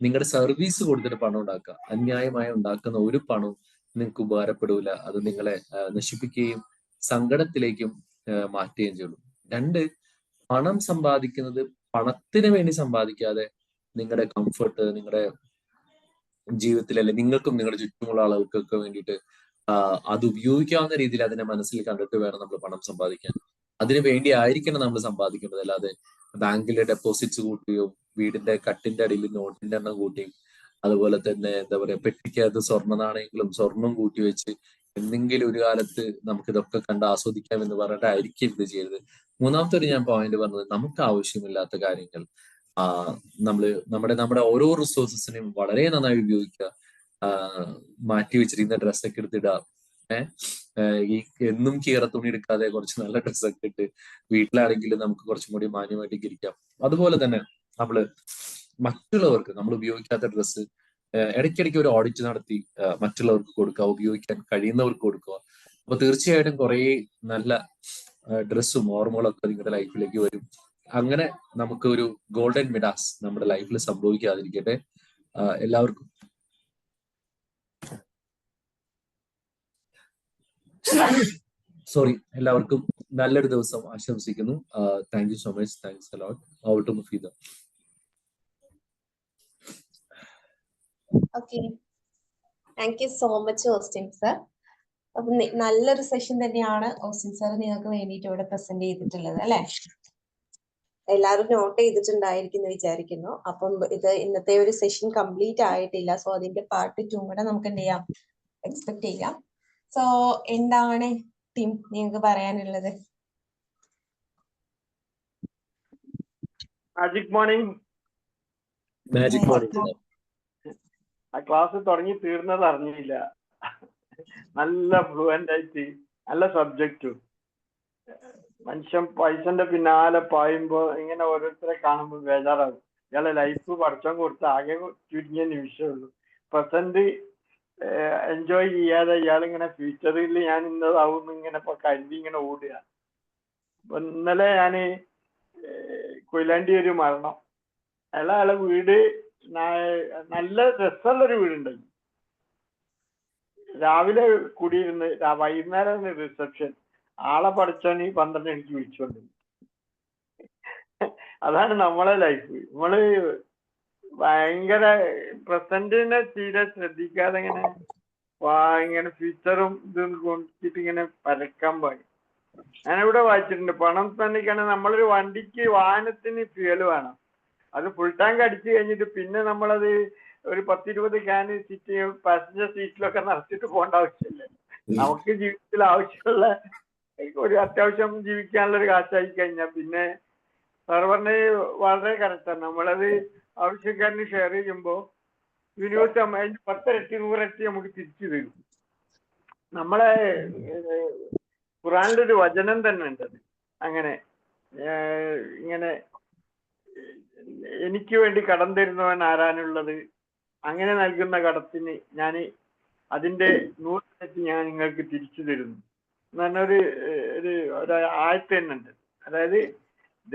Speaker 7: നിങ്ങളുടെ സർവീസ് കൊടുത്തിട്ട് പണം ഉണ്ടാക്കുക. അന്യായമായി ഉണ്ടാക്കുന്ന ഒരു പണവും നിങ്ങൾക്ക് ഉപകാരപ്പെടൂല. അത് നിങ്ങളെ നശിപ്പിക്കുകയും സങ്കടത്തിലേക്കും മാറ്റുകയും ചെയ്യുള്ളൂ. 2, പണം സമ്പാദിക്കുന്നത് പണത്തിന് വേണ്ടി സമ്പാദിക്കാതെ നിങ്ങളുടെ കംഫർട്ട്, നിങ്ങളുടെ ജീവിതത്തിൽ അല്ലെ നിങ്ങൾക്കും നിങ്ങളുടെ ചുറ്റുമുള്ള ആളുകൾക്കൊക്കെ വേണ്ടിയിട്ട് അത് ഉപയോഗിക്കാവുന്ന രീതിയിൽ അതിനെ മനസ്സിൽ കണ്ടിട്ട് വേണം നമ്മൾ പണം സമ്പാദിക്കാൻ. അതിനു വേണ്ടി ആയിരിക്കണം നമ്മൾ സമ്പാദിക്കേണ്ടത്. അല്ലാതെ ബാങ്കിലെ ഡെപ്പോസിറ്റ്സ് കൂട്ടിയോ വീടിന്റെ കട്ടിന്റെ അടിയിൽ നോട്ടിന്റെ എണ്ണം കൂട്ടിയും അതുപോലെ തന്നെ എന്താ പറയാ പെട്ടിക്കകത്ത് സ്വർണ്ണ നാണയങ്ങളും സ്വർണം കൂട്ടി വെച്ച് എന്തെങ്കിലും ഒരു കാലത്ത് നമുക്ക് ഇതൊക്കെ കണ്ട് ആസ്വദിക്കാം എന്ന് പറഞ്ഞിട്ടായിരിക്കും ഇത് ചെയ്തത്. മൂന്നാമത്തെ ഞാൻ പോയിന്റ് പറഞ്ഞത്, നമുക്ക് ആവശ്യമില്ലാത്ത കാര്യങ്ങൾ നമ്മുടെ ഓരോ റിസോഴ്സസിനെയും വളരെ നന്നായി ഉപയോഗിക്കുക. മാറ്റി വെച്ചിരിക്കുന്ന ഡ്രസ്സൊക്കെ എടുത്തിടുക. ഈ എന്നും കീറ തുണി എടുക്കാതെ കുറച്ച് നല്ല ഡ്രസ്സൊക്കെ ഇട്ട് വീട്ടിലാണെങ്കിലും നമുക്ക് കുറച്ചും കൂടി മാന്യമായിട്ട് ഇരിക്കാം. അതുപോലെ തന്നെ മറ്റുള്ളവർക്ക് നമ്മൾ ഉപയോഗിക്കാത്ത ഡ്രസ്സ് ഇടയ്ക്കിടയ്ക്ക് ഒരു ഓഡിറ്റ് നടത്തി മറ്റുള്ളവർക്ക് കൊടുക്കുക, ഉപയോഗിക്കാൻ കഴിയുന്നവർക്ക് കൊടുക്കുക. അപ്പൊ തീർച്ചയായിട്ടും കുറേ നല്ല ഡ്രസ്സും ഓർമ്മകളൊക്കെ നിങ്ങളുടെ ലൈഫിലേക്ക് വരും. അങ്ങനെ നമുക്ക് ഒരു ഗോൾഡൻ മിഡാസ് നമ്മുടെ ലൈഫിൽ സംഭവിക്കാതിരിക്കട്ടെ. എല്ലാവർക്കും എല്ലാവർക്കും നല്ലൊരു ദിവസം ആശംസിക്കുന്നു. Thank you so much. Thanks a lot. Over to Mufeeda.
Speaker 1: Okay, thank you so much Austin sir. അപ്പൊ നല്ലൊരു സെഷൻ തന്നെയാണ് ഓസ്റ്റിൻ സർ നിങ്ങൾക്ക് വേണ്ടിയിട്ട് ഇവിടെ പ്രസന്റ് ചെയ്തിട്ടുള്ളത് അല്ലെ. എല്ലാവരും നോട്ട് ചെയ്തിട്ടുണ്ടായിരിക്കും എന്ന് വിചാരിക്കുന്നു. അപ്പം ഇത് ഇന്നത്തെ ഒരു സെഷൻ കംപ്ലീറ്റ് ആയിട്ടില്ല. സോ അതിന്റെ പാർട്ട് 2 കൂടെ നമുക്ക് എന്ത് ചെയ്യാം, എക്സ്പെക്ട് ചെയ്യാം. സോ എന്താണ് ടീം നിങ്ങൾക്ക് പറയാനുള്ളത്?
Speaker 3: Magic morning. ആ ക്ലാസ് തുടങ്ങി തീർന്നത് അറിഞ്ഞില്ല. നല്ല ഫ്ലുവന്റ് ആയിട്ട് നല്ല സബ്ജക്റ്റും. മനുഷ്യൻ പൈസന്റെ പിന്നാലെ പായുമ്പോ ഇങ്ങനെ ഓരോരുത്തരെ കാണുമ്പോൾ ബേജാറാകും. ഇയാളെ ലൈഫ് പഠിച്ചം കൊടുത്ത് ആകെ ചുരുങ്ങിയ നിമിഷമേ ഉള്ളൂ. പ്രസന്റ് എൻജോയ് ചെയ്യാതെ ഇയാളിങ്ങനെ ഫ്യൂച്ചറിൽ ഞാൻ ഇന്നതാവും ഇങ്ങനെ ഇപ്പൊ കരുതി ഇങ്ങനെ ഓടുക. അപ്പൊ ഇന്നലെ ഞാന് കൊയിലാണ്ടി ഒരു മരണം, അയാളെ വീട് നല്ല രസമുള്ളൊരു വീടുണ്ടായി. രാവിലെ കൂടിയിരുന്ന് വൈകുന്നേരം റിസപ്ഷൻ. ആളെ പഠിച്ചാണ് 12 മണിക്ക് വിളിച്ചോണ്ട്. അതാണ് നമ്മളെ ലൈഫ്. നമ്മള് ഭയങ്കര പ്രസന്റിനെ തീരെ ശ്രദ്ധിക്കാതെ ഇങ്ങനെ ഫ്യൂച്ചറും ഇതും കൊണ്ടിട്ട് ഇങ്ങനെ പരക്കാൻ പാടി. ഞാനിവിടെ വായിച്ചിട്ടുണ്ട്, പണം തന്നെയാണ് നമ്മളൊരു വണ്ടിക്ക് വാഹനത്തിന് ഫ്യൂവൽ വേണം. അത് ഫുൾ ടാങ്ക് അടിച്ചു കഴിഞ്ഞിട്ട് പിന്നെ നമ്മളത് ഒരു 10-20 ക്യാൻ പാസഞ്ചർ സീറ്റിലൊക്കെ നിറച്ചിട്ട് പോകേണ്ട ആവശ്യമില്ല. നമുക്ക് ജീവിതത്തിൽ ആവശ്യമുള്ള ഒരു അത്യാവശ്യം ജീവിക്കാനുള്ള ഒരു കാശായി കഴിഞ്ഞാൽ പിന്നെ സർവറിന് വളരെ കറക്റ്റാണ്. നമ്മളത് ആവശ്യക്കാരന് ഷെയർ ചെയ്യുമ്പോൾ യൂണിവേഴ്സ് 10 ഇരട്ടി 100 ഇരട്ടി നമുക്ക് തിരിച്ചു തരും. നമ്മളെ ഖുറാനിലൊരു വചനം തന്നെ ഉണ്ടത്. അങ്ങനെ ഇങ്ങനെ എനിക്ക് വേണ്ടി കടം തരുന്നവൻ ആരാനുള്ളത്, അങ്ങനെ നൽകുന്ന കടത്തിന് ഞാൻ അതിന്റെ 100 ഇരട്ടി ഞാൻ നിങ്ങൾക്ക് തിരിച്ചു തരുന്നു. എന്ന് പറഞ്ഞൊരു ഒരു ആയത്ത് തന്നെ ഉണ്ട്. അതായത്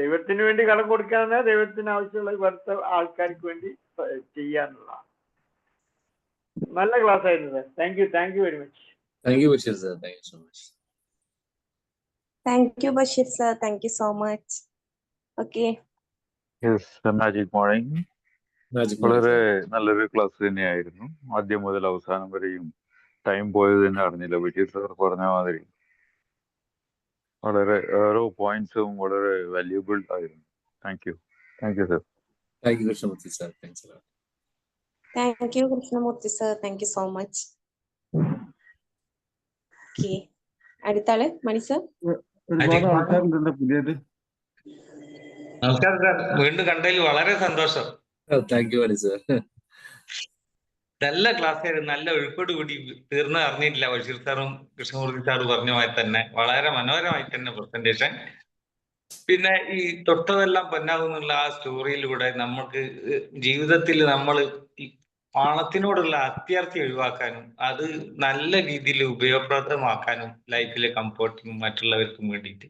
Speaker 3: ദൈവത്തിന് വേണ്ടി കടം കൊടുക്കാന്ന് ദൈവത്തിന് ആവശ്യമുള്ള വെറുതെ ആൾക്കാർക്ക് വേണ്ടി ചെയ്യാന്നുള്ളതാണ്. നല്ല ക്ലാസ് ആയിരുന്നു sir. Thank you very much.
Speaker 7: Thank U Basheer sir, thank you so much.
Speaker 1: Thank you, Bashir sir. Thank you so much. Okay.
Speaker 5: Yes, magic morning.
Speaker 7: Magic
Speaker 5: വളരെ നല്ലൊരു ക്ലാസ് തന്നെയായിരുന്നു. ആദ്യം മുതൽ അവസാനം വരെയും ടൈം പോയത് തന്നെ അറിഞ്ഞില്ല. ബഷീർ സാർ പറഞ്ഞ മാതിരി വളരെ ഓരോ പോയിന്റ്സും വളരെ വാല്യൂബിൾ ആയിരുന്നു. Thank you sir.
Speaker 7: Thank you Krishnamurthy sir, thanks a lot.
Speaker 1: Thank you, Krishnamurthy sir. Thank you so much. Okay. അടുത്ത ആള് മണി സർ.
Speaker 6: ഒരുപാട് ആൾക്കാരുണ്ടല്ലോ പുതിയത്.
Speaker 2: നമസ്കാരം സാർ, വീണ്ടും കണ്ടതിൽ വളരെ സന്തോഷം.
Speaker 7: Thank you Mani sir.
Speaker 2: നല്ല ക്ലാസ് ആയിരുന്നു. നല്ല ഒഴുക്കോട് കൂടി തീർന്ന് അറിഞ്ഞിട്ടില്ല. ബഷീർ സാറും കൃഷ്ണമൂർത്തി സാറും പറഞ്ഞ തന്നെ വളരെ മനോഹരമായി തന്നെ പ്രസന്റേഷൻ. പിന്നെ ഈ തൊട്ടതെല്ലാം പൊന്നാകുന്നുള്ള ആ സ്റ്റോറിയിലൂടെ നമുക്ക് ജീവിതത്തിൽ നമ്മൾ ഈ പണത്തിനോടുള്ള അത്യാർത്തി ഒഴിവാക്കാനും അത് നല്ല രീതിയിൽ ഉപയോഗപ്രദമാക്കാനും ലൈഫിലെ കംഫർട്ടിനും മറ്റുള്ളവർക്കും വേണ്ടിയിട്ട്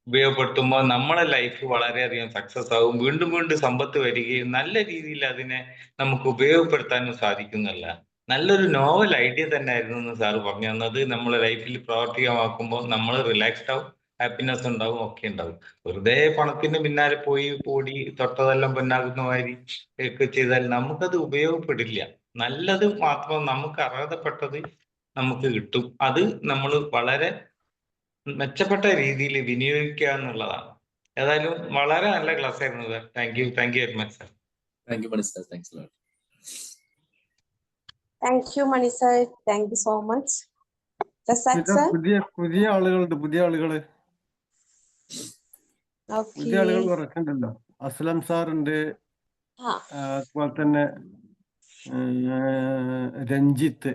Speaker 2: ഉപയോഗപ്പെടുത്തുമ്പോൾ നമ്മളെ ലൈഫ് വളരെയധികം സക്സസ് ആവും. വീണ്ടും വീണ്ടും സമ്പത്ത് വരികയും നല്ല രീതിയിൽ അതിനെ നമുക്ക് ഉപയോഗപ്പെടുത്താനും സാധിക്കുന്നല്ല. നല്ലൊരു നോവൽ ഐഡിയ തന്നെ ആയിരുന്നു എന്ന് സാറ് പറഞ്ഞു തന്നത്. നമ്മളെ ലൈഫിൽ പ്രാവർത്തികമാക്കുമ്പോൾ നമ്മൾ റിലാക്സ്ഡ് ആവും, ഹാപ്പിനെസ് ഉണ്ടാവും, ഒക്കെ ഉണ്ടാവും. വെറുതെ പണത്തിന് പിന്നാലെ പോയി കൂടി തൊട്ടതെല്ലാം പൊന്നാകുന്ന മാതിരി ഒക്കെ ചെയ്താൽ നമുക്കത് ഉപയോഗപ്പെടില്ല. നല്ലത് മാത്രം നമുക്ക് അർഹതപ്പെട്ടത് നമുക്ക് കിട്ടും. അത് നമ്മൾ വളരെ മെച്ചപ്പെട്ട രീതിയിൽ വിനിയോഗിക്കുക എന്നുള്ളതാണ്. ഏതായാലും വളരെ നല്ല ക്ലാസ് ആയിരുന്നു sir. Thank you very much sir.
Speaker 7: Thank you Mani sir, thanks a lot.
Speaker 1: Thank you, Mani sir. Thank you so much. Rasat
Speaker 6: പിന്നെ
Speaker 1: sir.
Speaker 6: പുതിയ ആളുകളുണ്ട്. പുതിയ ആളുകൾ
Speaker 1: Okay.
Speaker 6: കുറച്ചുണ്ടല്ലോ. അസ്ലം സാർ ഉണ്ട്,
Speaker 1: ആ,
Speaker 6: അതുപോലെ തന്നെ രഞ്ജിത്ത്.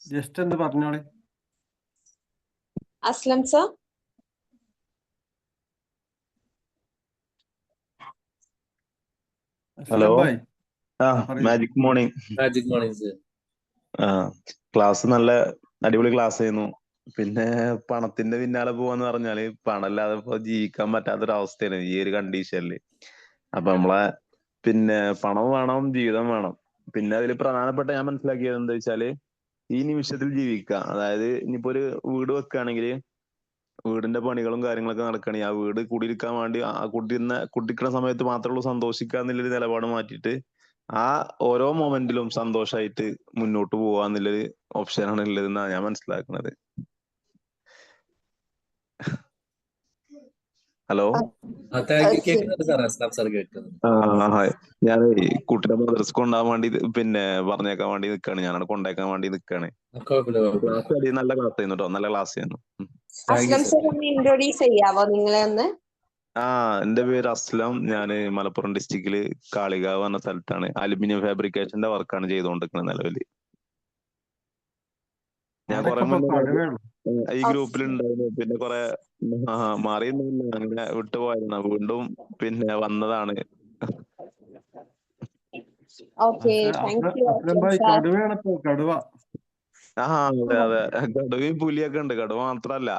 Speaker 6: ജസ്റ്റ് എന്ന് പറഞ്ഞോളെ.
Speaker 1: അസ്ലം sir.
Speaker 5: ഹലോ.
Speaker 6: അസ്ലം ഭായ് പറയൂ.
Speaker 5: Magic morning.
Speaker 7: Magic morning sir.
Speaker 5: Class നല്ല അടിപൊളി ക്ലാസ് ആയിരുന്നു. പിന്നെ പണത്തിന്റെ പിന്നാലെ പോവാന്ന് പറഞ്ഞാല് പണമില്ലാതെ ഇപ്പൊ ജീവിക്കാൻ പറ്റാത്തൊരവസ്ഥയാണ് ഈ ഒരു കണ്ടീഷനില്. അപ്പൊ നമ്മളെ പിന്നെ പണം വേണം, ജീവിതം വേണം. പിന്നെ അതിൽ പ്രധാനപ്പെട്ട ഞാൻ മനസ്സിലാക്കിയത് എന്താ വെച്ചാല് ഈ നിമിഷത്തിൽ ജീവിക്കുക. അതായത് ഇനിയിപ്പോ ഒരു വീട് വെക്കുകയാണെങ്കിൽ വീടിന്റെ പണികളും കാര്യങ്ങളൊക്കെ നടക്കുകയാണെങ്കിൽ ആ വീട് കുടിയിരിക്കാൻ വേണ്ടി ആ കുടിക്കുന്ന സമയത്ത് മാത്രമേ ഉള്ളൂ സന്തോഷിക്കുക എന്നുള്ളൊരു നിലപാട് മാറ്റിയിട്ട് ആ ഓരോ മൊമെന്റിലും സന്തോഷമായിട്ട് മുന്നോട്ട് പോവാ എന്നുള്ളൊരു ഓപ്ഷനാണ് ഉള്ളതെന്നാണ് ഞാൻ മനസ്സിലാക്കുന്നത്. ഹലോ.
Speaker 7: Thank you.
Speaker 1: Okay.
Speaker 7: കേൾക്കുന്നുണ്ട് സാർ, അസ്ലാം സാർ കേൾക്കുന്നുണ്ട്.
Speaker 5: ഞാൻ കുട്ടിയുടെ മദ്രസ കൊണ്ടാകാൻ വേണ്ടി പിന്നെ പറഞ്ഞേക്കാൻ വേണ്ടി നിൽക്കാണ്. ഞാനാണ് കൊണ്ടാക്കാൻ വേണ്ടി നിൽക്കാണ്. ക്ലാസ് നല്ല ക്ലാസ് ആയിരുന്നു കേട്ടോ, നല്ല ക്ലാസ് ആയിരുന്നു.
Speaker 1: അസ്ലം sir ഒന്ന് ഇൻട്രോഡ്യൂസ് ചെയ്യാവോ നിങ്ങളെ ഒന്ന്?
Speaker 5: എന്റെ പേര് അസ്ലം. ഞാന് മലപ്പുറം ഡിസ്ട്രിക്റ്റില് കാളികാവ് എന്ന സ്ഥലത്താണ് അലുമിനിയം ഫാബ്രിക്കേഷന്റെ വർക്കാണ് ചെയ്തുകൊണ്ടിരിക്കുന്നത് നിലവില്. ഞാൻ കുറെ മുന്നേ ഈ ഗ്രൂപ്പിൽ ഉണ്ടായിരുന്നു. പിന്നെ കുറെ മാറിയൊന്നുമില്ല, അങ്ങനെ വിട്ടുപോയിരുന്നു. വീണ്ടും പിന്നെ വന്നതാണ്.
Speaker 1: Okay, thank you,
Speaker 6: Aslam
Speaker 1: Aslam
Speaker 6: bhai
Speaker 1: sir.
Speaker 6: കടുവയാണിപ്പോ. കടുവ.
Speaker 5: അതെ. കടുവയും പുലിയൊക്കെ ഉണ്ട്. കടുവ മാത്രല്ല,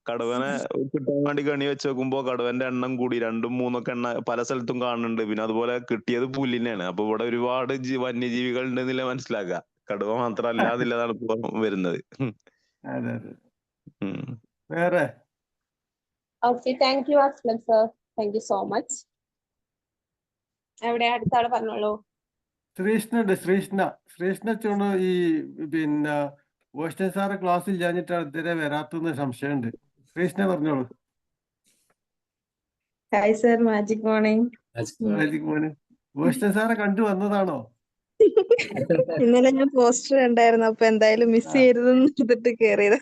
Speaker 5: കടുവനെ കിട്ടാൻ വേണ്ടി കണി വെച്ച് നോക്കുമ്പോ കടുവന്റെ എണ്ണം കൂടി 2, 3 ഒക്കെ പല സ്ഥലത്തും കാണുന്നുണ്ട്. പിന്നെ അതുപോലെ കിട്ടിയത് പുലിനെയാണ്. അപ്പൊ ഇവിടെ ഒരുപാട് വന്യജീവികൾ ഉണ്ടെന്നില്ല മനസ്സിലാക്കുക. കടുവ മാത്രല്ല എന്നുള്ളതാണ് ഇപ്പൊ വരുന്നത്.
Speaker 6: അതെ. വേറെ
Speaker 1: Okay, thank you, Aslam sir. Thank you so much. എവിടെ അടുത്ത ആള് പറഞ്ഞോളൂ.
Speaker 6: ശ്രീഷ്ണുണ്ട്. ശ്രീഷ്ണ ചോണ് ഈ പിന്നെ ഓസ്റ്റൻ സാറ് ക്ലാസ്സിൽ ഞാനിട്ടാണ് ഇതുവരെ വരാത്തെന്ന് സംശയമുണ്ട്. ശ്രീഷ്ണ പറഞ്ഞോളൂ.
Speaker 8: Hi sir, magic morning.
Speaker 6: Magic മോനെ, ഓസ്റ്റൻ സാറെ കണ്ടു വന്നതാണോ?
Speaker 8: ഇന്നലെ ഞാൻ പോസ്റ്റർ കണ്ടായിരുന്നു, അപ്പൊ എന്തായാലും മിസ് ചെയ്യരുതെന്ന് എടുത്തിട്ട് കേറിയത്.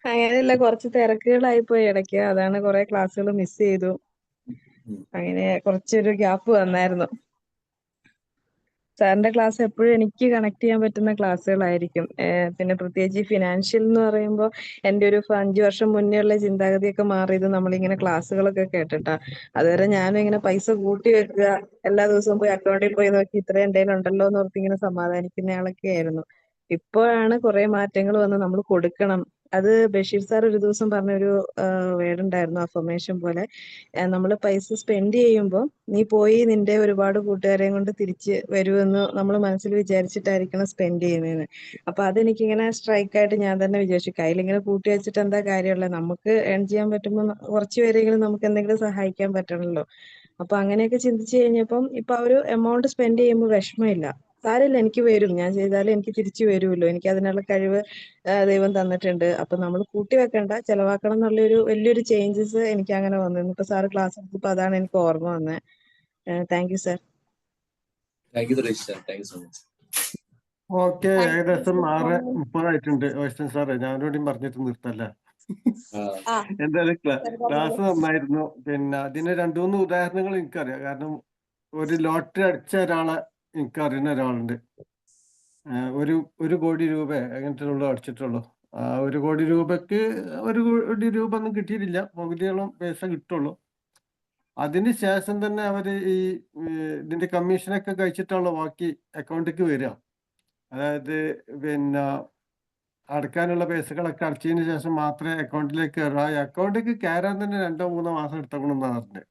Speaker 8: അങ്ങനെയല്ല, കുറച്ച് തിരക്കുകളായി പോയി ഇടയ്ക്ക്, അതാണ് കുറെ ക്ലാസ്സുകൾ മിസ് ചെയ്തു. അങ്ങനെ കുറച്ചൊരു ഗ്യാപ്പ് വന്നായിരുന്നു. സാറിന്റെ ക്ലാസ് എപ്പോഴും എനിക്ക് കണക്ട് ചെയ്യാൻ പറ്റുന്ന ക്ലാസ്സുകളായിരിക്കും. പിന്നെ പ്രത്യേകിച്ച് ഫിനാൻഷ്യൽ എന്ന് പറയുമ്പോൾ എൻ്റെ ഒരു 5 വർഷം മുന്നേ ഉള്ള ചിന്താഗതിയൊക്കെ മാറിയത് നമ്മളിങ്ങനെ ക്ലാസ്സുകളൊക്കെ കേട്ടിട്ടാ. അതുവരെ ഞാനും ഇങ്ങനെ പൈസ കൂട്ടി വെക്കുക, എല്ലാ ദിവസവും പോയി അക്കൗണ്ടിൽ പോയി നോക്കി ഇത്ര എൻ്റെ കയ്യിൽ ഉണ്ടല്ലോ എന്ന് ഓർത്ത് ഇങ്ങനെ സമാധാനിക്കുന്ന ആളൊക്കെ ആയിരുന്നു. ഇപ്പോഴാണ് കുറെ മാറ്റങ്ങൾ വന്ന് നമ്മൾ കൊടുക്കണം. അത് ബഷീർ സാർ ഒരു ദിവസം പറഞ്ഞൊരു വേർഡ് ഉണ്ടായിരുന്നു, അഫർമേഷൻ പോലെ. നമ്മൾ പൈസ സ്പെൻഡ് ചെയ്യുമ്പോൾ നീ പോയി നിന്റെ ഒരുപാട് കൂട്ടുകാരെയും കൊണ്ട് തിരിച്ച് വരുമെന്ന് നമ്മൾ മനസ്സിൽ വിചാരിച്ചിട്ടായിരിക്കണം സ്പെൻഡ് ചെയ്യുന്നതെന്ന്. അപ്പൊ അതെനിക്കിങ്ങനെ സ്ട്രൈക്കായിട്ട് ഞാൻ തന്നെ വിചാരിച്ചു, കയ്യിലിങ്ങനെ കൂട്ടി വെച്ചിട്ട് എന്താ കാര്യമുള്ളത്, നമുക്ക് ഏൺ ചെയ്യാൻ പറ്റുമ്പോൾ കുറച്ച് പേരെങ്കിലും നമുക്ക് എന്തെങ്കിലും സഹായിക്കാൻ പറ്റണമല്ലോ. അപ്പൊ അങ്ങനെയൊക്കെ ചിന്തിച്ചു കഴിഞ്ഞപ്പം ഇപ്പൊ ആ ഒരു എമൗണ്ട് സ്പെൻഡ് ചെയ്യുമ്പോൾ വിഷമമില്ല. സാരമില്ല, എനിക്ക് വരും, ഞാൻ ചെയ്താലും എനിക്ക് തിരിച്ചു വരുമല്ലോ, എനിക്ക് അതിനുള്ള കഴിവ് ദൈവം തന്നിട്ടുണ്ട്. അപ്പൊ നമ്മൾ കൂട്ടി വെക്കണ്ട, ചെലവാക്കണം എന്നുള്ളൊരു വലിയൊരു ചേഞ്ചസ് എനിക്ക് അങ്ങനെ വന്നു. ഇപ്പൊ സാറ് ക്ലാസ് എടുത്തപ്പോ അതാണ് എനിക്ക് ഓർമ്മ വന്നത്. Thank you sir.
Speaker 7: Thank U Suresh sir, thank you so much.
Speaker 6: Okay,
Speaker 1: Thank you
Speaker 6: ഏകദേശം
Speaker 1: so
Speaker 6: 6:30 വൈഷ്ണവ് സാറേ, ഞാനോടും പറഞ്ഞിട്ട് നിർത്തല്ലേ.
Speaker 1: ആ
Speaker 6: എന്തായാലും
Speaker 1: sir
Speaker 6: ക്ലാസ്
Speaker 1: പറഞ്ഞോളൂ.
Speaker 6: നന്നായിരുന്നു. പിന്നെ അതിന് 2-3 ഉദാഹരണങ്ങൾ എനിക്കറിയാം. കാരണം ഒരു ലോട്ടറി അടിച്ച ഒരാളെ എനിക്കറിയുന്ന ഒരാളുണ്ട്. ഒരു കോടി രൂപ അങ്ങനത്തെ അടിച്ചിട്ടുള്ളൂ. 1 കോടി രൂപക്ക് 1 കോടി രൂപ ഒന്നും കിട്ടിയിട്ടില്ല, പകുതിയോളം പൈസ കിട്ടുള്ളൂ. അതിന് ശേഷം തന്നെ അവര് ഈ ഇതിന്റെ കമ്മീഷനൊക്കെ കഴിച്ചിട്ടുള്ള ബാക്കി അക്കൗണ്ടിലേക്ക് വരിക. അതായത് പിന്നെ അടക്കാനുള്ള പൈസകളൊക്കെ അടച്ചതിന് ശേഷം മാത്രമേ അക്കൗണ്ടിലേക്ക് കയറൂ. ആ അക്കൗണ്ടിലേക്ക് കയറാൻ തന്നെ 2-3 മാസം എടുത്തണമെന്നാണ് പറഞ്ഞത്.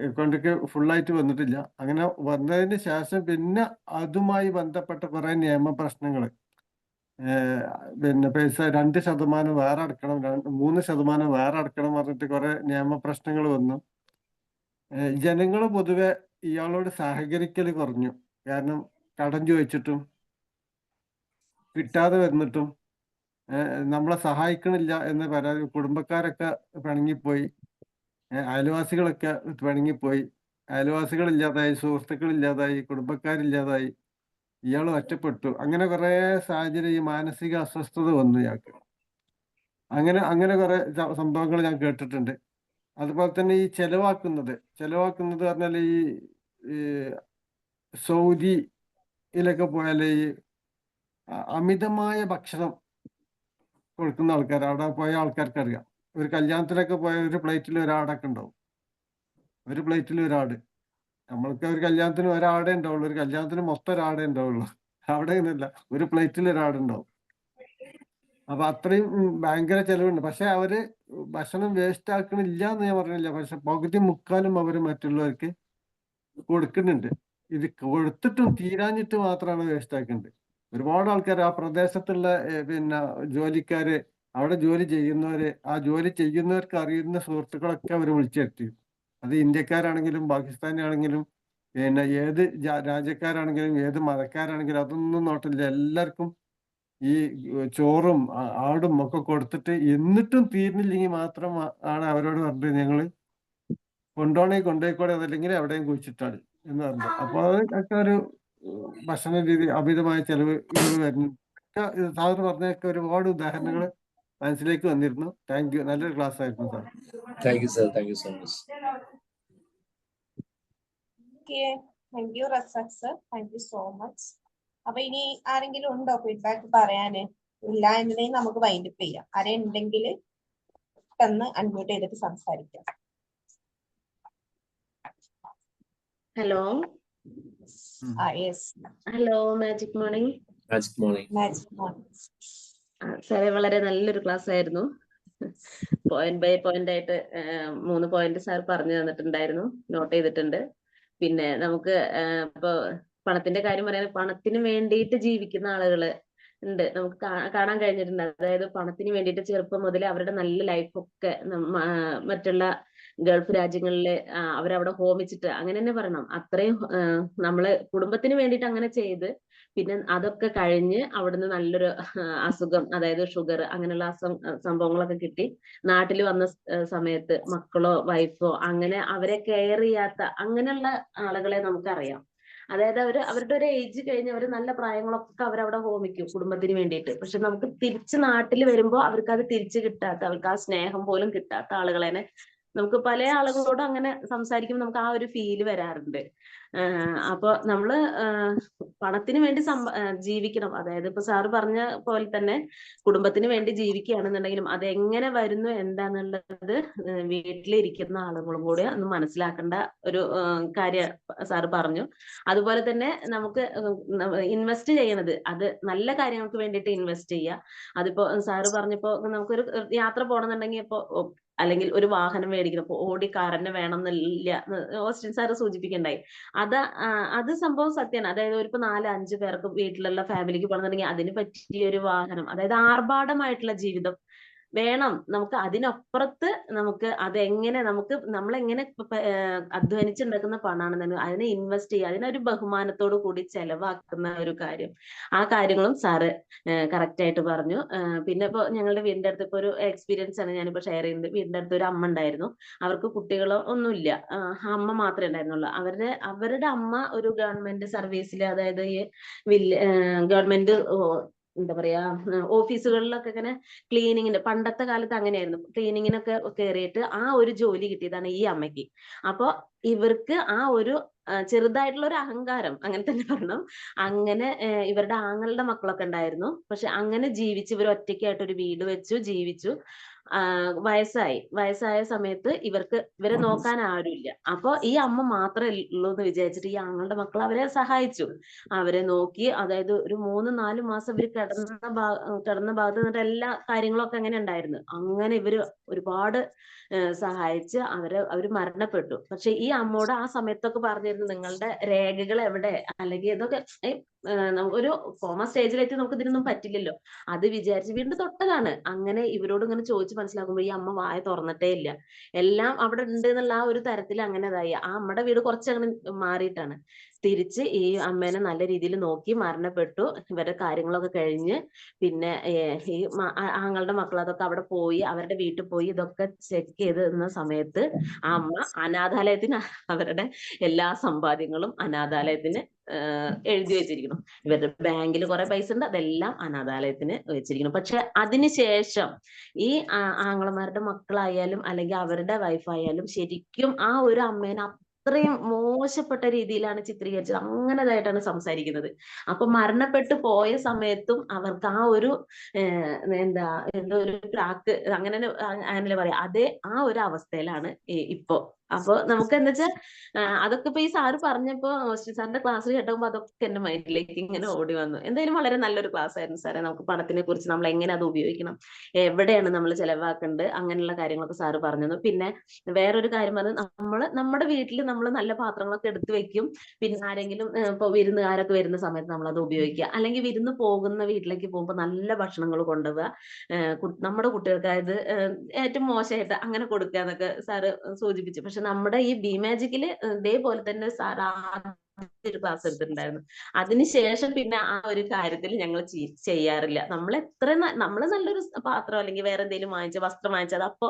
Speaker 6: അക്കൗണ്ടിലേക്ക് ഫുള്ളായിട്ട് വന്നിട്ടില്ല. അങ്ങനെ വന്നതിന് ശേഷം പിന്നെ അതുമായി ബന്ധപ്പെട്ട കുറെ നിയമ പ്രശ്നങ്ങൾ, പിന്നെ പൈസ 2% വേറെ അടക്കണം, 3% വേറെ അടക്കണം പറഞ്ഞിട്ട് കുറെ നിയമ പ്രശ്നങ്ങൾ വന്നു. ജനങ്ങൾ പൊതുവെ ഇയാളോട് സഹകരിക്കൽ കുറഞ്ഞു. കാരണം കടം ചോദിച്ചിട്ടും കിട്ടാതെ വന്നിട്ടും നമ്മളെ സഹായിക്കണില്ല എന്ന് പരാതി, കുടുംബക്കാരൊക്കെ പിണങ്ങിപ്പോയി, അയൽവാസികളൊക്കെ പിണങ്ങിപ്പോയി, അയൽവാസികളില്ലാതായി, സുഹൃത്തുക്കളില്ലാതായി, കുടുംബക്കാരില്ലാതായി, ഇയാൾ ഒറ്റപ്പെട്ടു. അങ്ങനെ കുറെ സാഹചര്യം, ഈ മാനസിക അസ്വസ്ഥത വന്നു ഇയാൾക്ക്. അങ്ങനെ കുറെ സംഭവങ്ങൾ ഞാൻ കേട്ടിട്ടുണ്ട്. അതുപോലെ തന്നെ ഈ ചെലവാക്കുന്നത് പറഞ്ഞാൽ ഈ സൗദിയിലൊക്കെ പോയാൽ ഈ അമിതമായ ഭക്ഷണം കൊടുക്കുന്ന ആൾക്കാർ, അവിടെ പോയ ആൾക്കാർക്ക് അറിയാം. ഒരു കല്യാണത്തിലൊക്കെ പോയ ഒരു പ്ലേറ്റിൽ ഒരാടൊക്കെ ഉണ്ടാവും, ഒരു പ്ലേറ്റിൽ ഒരാട്. നമ്മൾക്ക് ഒരു കല്യാണത്തിന് ഒരാടേ ഉണ്ടാവുള്ളൂ, ഒരു കല്യാണത്തിന് മൊത്തം ഒരാടേ ഉണ്ടാവുള്ളൂ. അവിടെ അങ്ങനെയല്ല, ഒരു പ്ലേറ്റിൽ ഒരാടുണ്ടാവും. അപ്പൊ അത്രയും ഭയങ്കര ചെലവുണ്ട്. പക്ഷെ അവര് ഭക്ഷണം വേസ്റ്റ് ആക്കണില്ല എന്ന് ഞാൻ പറഞ്ഞില്ല, പക്ഷെ പകുതി മുക്കാലും അവര് മറ്റുള്ളവർക്ക് കൊടുക്കുന്നുണ്ട്. ഇത് കൊടുത്തിട്ടും തീരാഞ്ഞിട്ട് മാത്രമാണ് വേസ്റ്റ് ആക്കുന്നത്. ഒരുപാട് ആൾക്കാർ ആ പ്രദേശത്തുള്ള പിന്നെ ജോലിക്കാര്, അവിടെ ജോലി ചെയ്യുന്നവര്, ആ ജോലി ചെയ്യുന്നവർക്ക് അറിയുന്ന സുഹൃത്തുക്കളൊക്കെ അവർ വിളിച്ചെത്തി. അത് ഇന്ത്യക്കാരാണെങ്കിലും പാകിസ്ഥാനി ആണെങ്കിലും പിന്നെ ഏത് രാജ്യക്കാരാണെങ്കിലും ഏത് മതക്കാരാണെങ്കിലും അതൊന്നും നോട്ടില്ല. എല്ലാവർക്കും ഈ ചോറും ആടും ഒക്കെ കൊടുത്തിട്ട് എന്നിട്ടും തീർന്നില്ലെങ്കിൽ മാത്രം ആണ് അവരോട് പറഞ്ഞത് ഞങ്ങള് കൊണ്ടുപോയിക്കോടെ, അതല്ലെങ്കിൽ എവിടെയും കുഴിച്ചിട്ടാണ് എന്ന് പറഞ്ഞു. അപ്പൊ അതൊക്കെ ഒരു ഭക്ഷണ രീതി, അമിതമായ ചെലവുകൾ വരുന്നു. സാറ് പറഞ്ഞൊക്കെ ഒരുപാട് ഉദാഹരണങ്ങൾ മനസ്സിലേക്ക് വന്നിരുന്നു. താങ്ക് യു, നല്ലൊരു ക്ലാസ് ആയിരുന്നു sir.
Speaker 7: Thank you sir, thank you so much.
Speaker 1: Thank U Razak sir, thank you so much. അപ്പൊ ഇനി ആരെങ്കിലും ഉണ്ടോ ഫീഡ്ബാക്ക് പറയാന്? ഇല്ല എന്നുണ്ടെങ്കിൽ നമുക്ക് വൈൻഡപ്പ് ചെയ്യാം. ആരെയുണ്ടെങ്കിൽ ഒന്ന് അൺമ്യൂട്ട് ചെയ്തിട്ട് സംസാരിക്കാം.
Speaker 9: Hello
Speaker 1: yes,
Speaker 9: hello, magic morning.
Speaker 7: Magic morning.
Speaker 1: Magic morning.
Speaker 9: സാറേ, വളരെ നല്ലൊരു ക്ലാസ് ആയിരുന്നു. പോയിന്റ് ബൈ പോയിന്റ് ആയിട്ട് 3 പോയിന്റ് സാർ പറഞ്ഞു തന്നിട്ടുണ്ടായിരുന്നു, നോട്ട് ചെയ്തിട്ടുണ്ട്. പിന്നെ നമുക്ക് ഇപ്പൊ പണത്തിന്റെ കാര്യം പറയാൻ, പണത്തിന് വേണ്ടിയിട്ട് ജീവിക്കുന്ന ആളുകള് ഉണ്ട്, നമുക്ക് കാണാൻ കഴിഞ്ഞിട്ടുണ്ട്. അതായത് പണത്തിന് വേണ്ടിയിട്ട് ചെറുപ്പം മുതൽ അവരുടെ നല്ല ലൈഫൊക്കെ മറ്റുള്ള ഗൾഫ് രാജ്യങ്ങളില് അവരവിടെ ഹോമിച്ചിട്ട്, അങ്ങനെ തന്നെ പറയണം, അത്രയും നമ്മള് കുടുംബത്തിന് വേണ്ടിയിട്ട് അങ്ങനെ ചെയ്ത്, പിന്നെ അതൊക്കെ കഴിഞ്ഞ് അവിടുന്ന് നല്ലൊരു അസുഖം, അതായത് ഷുഗർ അങ്ങനെയുള്ള സംഭവങ്ങളൊക്കെ കിട്ടി നാട്ടിൽ വന്ന സമയത്ത് മക്കളോ വൈഫോ അങ്ങനെ അവരെ കെയർ ചെയ്യാത്ത അങ്ങനെയുള്ള ആളുകളെ നമുക്കറിയാം. അതായത് അവരുടെ ഒരു ഏജ് കഴിഞ്ഞ് അവർ നല്ല പ്രായങ്ങളൊക്കെ അവരവിടെ ഹോമിക്കും കുടുംബത്തിന് വേണ്ടിയിട്ട്. പക്ഷെ നമുക്ക് തിരിച്ച് നാട്ടിൽ വരുമ്പോൾ അവർക്ക് അത് തിരിച്ചു കിട്ടാത്ത, അവർക്ക് ആ സ്നേഹം പോലും കിട്ടാത്ത ആളുകളെ നമുക്ക് പല ആളുകളോടും അങ്ങനെ സംസാരിക്കുമ്പോൾ നമുക്ക് ആ ഒരു ഫീല് വരാറുണ്ട്. അപ്പൊ നമ്മള് പണത്തിന് വേണ്ടി ജീവിക്കണം. അതായത് ഇപ്പൊ സാറ് പറഞ്ഞ പോലെ തന്നെ കുടുംബത്തിന് വേണ്ടി ജീവിക്കുകയാണെന്നുണ്ടെങ്കിലും അതെങ്ങനെ വരുന്നു എന്താന്നുള്ളത് വീട്ടിലിരിക്കുന്ന ആളുകളും കൂടെ ഒന്ന് മനസ്സിലാക്കേണ്ട ഒരു കാര്യം സാറ് പറഞ്ഞു. അതുപോലെ തന്നെ നമുക്ക് ഇൻവെസ്റ്റ് ചെയ്യണത് അത് നല്ല കാര്യങ്ങൾക്ക് വേണ്ടിയിട്ട് ഇൻവെസ്റ്റ് ചെയ്യുക. അതിപ്പോ സാറ് പറഞ്ഞപ്പോ നമുക്കൊരു യാത്ര പോകണമെന്നുണ്ടെങ്കിൽ ഇപ്പൊ അല്ലെങ്കിൽ ഒരു വാഹനം മേടിക്കണം, ഇപ്പൊ ഓടി കാർ തന്നെ വേണമെന്നില്ല, ഓസ്റ്റിൻ സാറ് സൂചിപ്പിക്കണ്ടായി. അത് സംഭവം സത്യമാണ്. അതായത് ഒരു 4-5 പേർക്ക് വീട്ടിലുള്ള ഫാമിലിക്ക് പോകണമെന്നുണ്ടെങ്കിൽ അതിന് പറ്റിയ ഒരു വാഹനം, അതായത് ആർഭാടമായിട്ടുള്ള ജീവിതം വേണം നമുക്ക്. അതിനപ്പുറത്ത് നമുക്ക് അതെങ്ങനെ നമ്മളെങ്ങനെ അധ്വാനിച്ചുണ്ടാക്കുന്ന പണമാണെന്നു അതിനെ ഇൻവെസ്റ്റ് ചെയ്യുക, അതിനൊരു ബഹുമാനത്തോടു കൂടി ചെലവാക്കുന്ന ഒരു കാര്യം, ആ കാര്യങ്ങളും സാറ് കറക്റ്റ് ആയിട്ട് പറഞ്ഞു. പിന്നെ ഇപ്പൊ ഞങ്ങളുടെ വീടിന്റെ അടുത്ത് ഇപ്പൊ ഒരു എക്സ്പീരിയൻസ് ആണ് ഞാനിപ്പോ ഷെയർ ചെയ്യുന്നത്. വീടിന്റെ അടുത്ത് ഒരു അമ്മ ഉണ്ടായിരുന്നു, അവർക്ക് കുട്ടികളോ ഒന്നുമില്ല, അമ്മ മാത്രമേ ഉണ്ടായിരുന്നുള്ളൂ. അവരുടെ അമ്മ ഒരു ഗവൺമെന്റ് സർവീസിൽ, അതായത് ഈ ഗവൺമെന്റ് എന്താ പറയാ ഓഫീസുകളിലൊക്കെ ഇങ്ങനെ ക്ലീനിങ്ങിന്റെ, പണ്ടത്തെ കാലത്ത് അങ്ങനെയായിരുന്നു, ക്ലീനിങ്ങിനൊക്കെ കയറിയിട്ട് ആ ഒരു ജോലി കിട്ടിയതാണ് ഈ അമ്മയ്ക്ക്. അപ്പൊ ഇവർക്ക് ആ ഒരു ചെറുതായിട്ടുള്ള ഒരു അഹങ്കാരം, അങ്ങനെ തന്നെ പറയണം. അങ്ങനെ ഇവരുടെ ആങ്ങളുടെ മക്കളൊക്കെ ഉണ്ടായിരുന്നു. പക്ഷെ അങ്ങനെ ജീവിച്ച് ഇവർ ഒറ്റയ്ക്കായിട്ട് ഒരു വീട് വെച്ചു ജീവിച്ചു. വയസ്സായ സമയത്ത് ഇവരെ നോക്കാൻ ആരുമില്ല. അപ്പൊ ഈ അമ്മ മാത്രമേ ഉള്ളൂ എന്ന് വിചാരിച്ചിട്ട് ഈ ആങ്ങളുടെ മക്കൾ അവരെ സഹായിച്ചു, അവരെ നോക്കി. അതായത് ഒരു 3-4 മാസം ഇവർ കിടന്ന ഭാഗത്ത് നിന്നിട്ട് എല്ലാ കാര്യങ്ങളൊക്കെ അങ്ങനെ ഉണ്ടായിരുന്നു. അങ്ങനെ ഇവര് ഒരുപാട് സഹായിച്ച് അവര് മരണപ്പെട്ടു. പക്ഷെ ഈ അമ്മോട് ആ സമയത്തൊക്കെ പറഞ്ഞിരുന്നു, നിങ്ങളുടെ രേഖകൾ എവിടെ, അല്ലെങ്കിൽ ഇതൊക്കെ ഒരു കോമ സ്റ്റേജിലെത്തി നമുക്ക് ഇതിനൊന്നും പറ്റില്ലല്ലോ, അത് വിചാരിച്ച് വീണ്ടും തൊട്ടതാണ്. അങ്ങനെ ഇവരോട് ഇങ്ങനെ ചോദിച്ച് മനസ്സിലാക്കുമ്പോൾ ഈ അമ്മ വായ തുറന്നിട്ടേ ഇല്ല. എല്ലാം അവിടെ ഉണ്ട് എന്നുള്ള ആ ഒരു തരത്തിൽ അങ്ങനെ ഇതായി. ആ അമ്മയുടെ വീട് കുറച്ചങ്ങനെ മാറിയിട്ടാണ്. തിരിച്ച് ഈ അമ്മേനെ നല്ല രീതിയിൽ നോക്കി, മരണപ്പെട്ടു. ഇവരുടെ കാര്യങ്ങളൊക്കെ കഴിഞ്ഞ് പിന്നെ ഈ ആങ്ങളുടെ മക്കൾ അതൊക്കെ അവിടെ പോയി, അവരുടെ വീട്ടിൽ പോയി ഇതൊക്കെ ചെക്ക് ചെയ്ത് നിന്ന സമയത്ത് ആ അമ്മ അനാഥാലയത്തിന് അവരുടെ എല്ലാ സമ്പാദ്യങ്ങളും അനാഥാലയത്തിന് എഴുതി വെച്ചിരിക്കണം. ഇവരുടെ ബാങ്കിൽ കുറെ പൈസ ഉണ്ട്, അതെല്ലാം അനാഥാലയത്തിന് വെച്ചിരിക്കണം. പക്ഷെ അതിനുശേഷം ഈ ആങ്ങളമാരുടെ മക്കളായാലും അല്ലെങ്കിൽ അവരുടെ വൈഫായാലും ശരിക്കും ആ ഒരു അമ്മേനെ അത്രയും മോശപ്പെട്ട രീതിയിലാണ് ചിത്രീകരിച്ചത്. അങ്ങനെതായിട്ടാണ് സംസാരിക്കുന്നത്. അപ്പൊ മരണപ്പെട്ടു പോയ സമയത്തും അവർക്ക് ആ ഒരു എന്താ ഒരു പ്രാക്ക് അങ്ങനെ പറയാം, അതേ ആ ഒരു അവസ്ഥയിലാണ് ഇപ്പോ. അപ്പൊ നമുക്ക് എന്താ വെച്ചാൽ അതൊക്കെ ഇപ്പൊ ഈ സാറ് പറഞ്ഞപ്പോ, സാറിന്റെ ക്ലാസ് കേട്ടപ്പോ അതൊക്കെ എന്റെ മൈൻഡിലേക്ക് ഇങ്ങനെ ഓടി വന്നു. എന്തായാലും വളരെ നല്ലൊരു ക്ലാസ് ആയിരുന്നു സാറേ. നമുക്ക് പണത്തിനെ കുറിച്ച് നമ്മൾ എങ്ങനെ അത് ഉപയോഗിക്കണം, എവിടെയാണ് നമ്മൾ ചെലവാക്കേണ്ടത്, അങ്ങനെയുള്ള കാര്യങ്ങളൊക്കെ സാറ് പറഞ്ഞു. പിന്നെ വേറൊരു കാര്യം പറഞ്ഞത്, നമ്മുടെ വീട്ടിൽ നമ്മൾ നല്ല പാത്രങ്ങളൊക്കെ എടുത്തു വെക്കും. പിന്നെ ആരെങ്കിലും ഇപ്പൊ വിരുന്നുകാരൊക്കെ വരുന്ന സമയത്ത് നമ്മൾ അത് ഉപയോഗിക്കുക. അല്ലെങ്കിൽ വിരുന്ന് പോകുന്ന വീട്ടിലേക്ക് പോകുമ്പോൾ നല്ല ഭക്ഷണങ്ങൾ കൊണ്ടുപോവുക, നമ്മുടെ കുട്ടികൾക്ക് അതായത് ഏറ്റവും മോശമായിട്ട് അങ്ങനെ കൊടുക്കുക എന്നൊക്കെ സാറ് സൂചിപ്പിച്ചു. പക്ഷെ നമ്മുടെ ഈ ബി മാജിക്കില് ഇതേപോലെ തന്നെ സാർ ഒരു ക്ലാസ് എടുത്തിട്ടുണ്ടായിരുന്നു. അതിനുശേഷം പിന്നെ ആ ഒരു കാര്യത്തിൽ ഞങ്ങൾ ചെയ്യാറില്ല. നമ്മള് നല്ലൊരു പാത്രം അല്ലെങ്കിൽ വേറെ എന്തെങ്കിലും വസ്ത്രം വാങ്ങിച്ചത് അപ്പൊ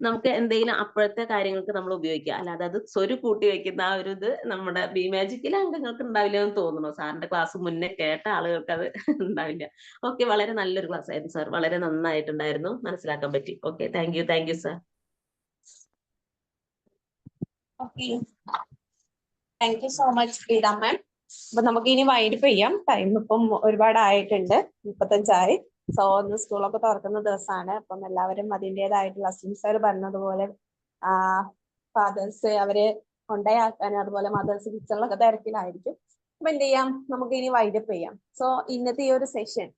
Speaker 9: നമുക്ക് എന്തെങ്കിലും അപ്പോഴത്തെ കാര്യങ്ങൾക്ക് നമ്മൾ ഉപയോഗിക്കുക. അല്ലാതെ അത് സ്വരു കൂട്ടി വെക്കുന്ന ആ ഒരു ഇത് നമ്മുടെ ബി മാജിക്കിലെ അംഗങ്ങൾക്ക് ഉണ്ടാവില്ല എന്ന് തോന്നുന്നു. സാറിന്റെ ക്ലാസ് മുന്നേ കേട്ട ആളുകൾക്ക് അത് ഉണ്ടാവില്ല. ഓക്കെ, വളരെ നല്ലൊരു ക്ലാസ് ആയിരുന്നു സാർ. വളരെ നന്നായിട്ടുണ്ടായിരുന്നു, മനസ്സിലാക്കാൻ പറ്റി. Okay, thank you sir.
Speaker 1: Okay, thank you so much Geetha ma'am. അപ്പൊ നമുക്ക് ഇനി വൈൻഡപ്പ് ചെയ്യാം. ടൈം ഇപ്പം ഒരുപാടായിട്ടുണ്ട്, 35 സോ ഒന്ന് സ്കൂളൊക്കെ തുറക്കുന്ന ദിവസമാണ്. അപ്പം എല്ലാവരും അതിൻ്റെതായിട്ടുള്ള സാർ പറഞ്ഞതുപോലെ ഫാദേഴ്സ് അവരെ കൊണ്ടയാക്കാനും അതുപോലെ മദേഴ്സ് കിച്ചണിലൊക്കെ തിരക്കിലായിരിക്കും. അപ്പൊ എന്ത് ചെയ്യാം, നമുക്ക് ഇനി വൈൻഡപ്പ് ചെയ്യാം. സോ ഇന്നത്തെ ഈ ഒരു സെഷൻ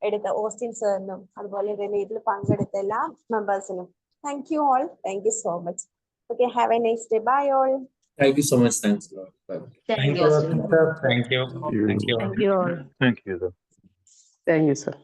Speaker 1: എടുത്ത ഓസ്റ്റിൻ സാറിനും അതുപോലെ ഇതിൽ പങ്കെടുത്ത എല്ലാ മെമ്പേഴ്സിനും thank you all. Thank you so much. Okay, have a nice day. Bye all.
Speaker 7: Thank you so much. Thanks a lot. Bye.
Speaker 9: Thank you.
Speaker 2: Thank you.
Speaker 8: Thank you all.
Speaker 5: Thank you, sir.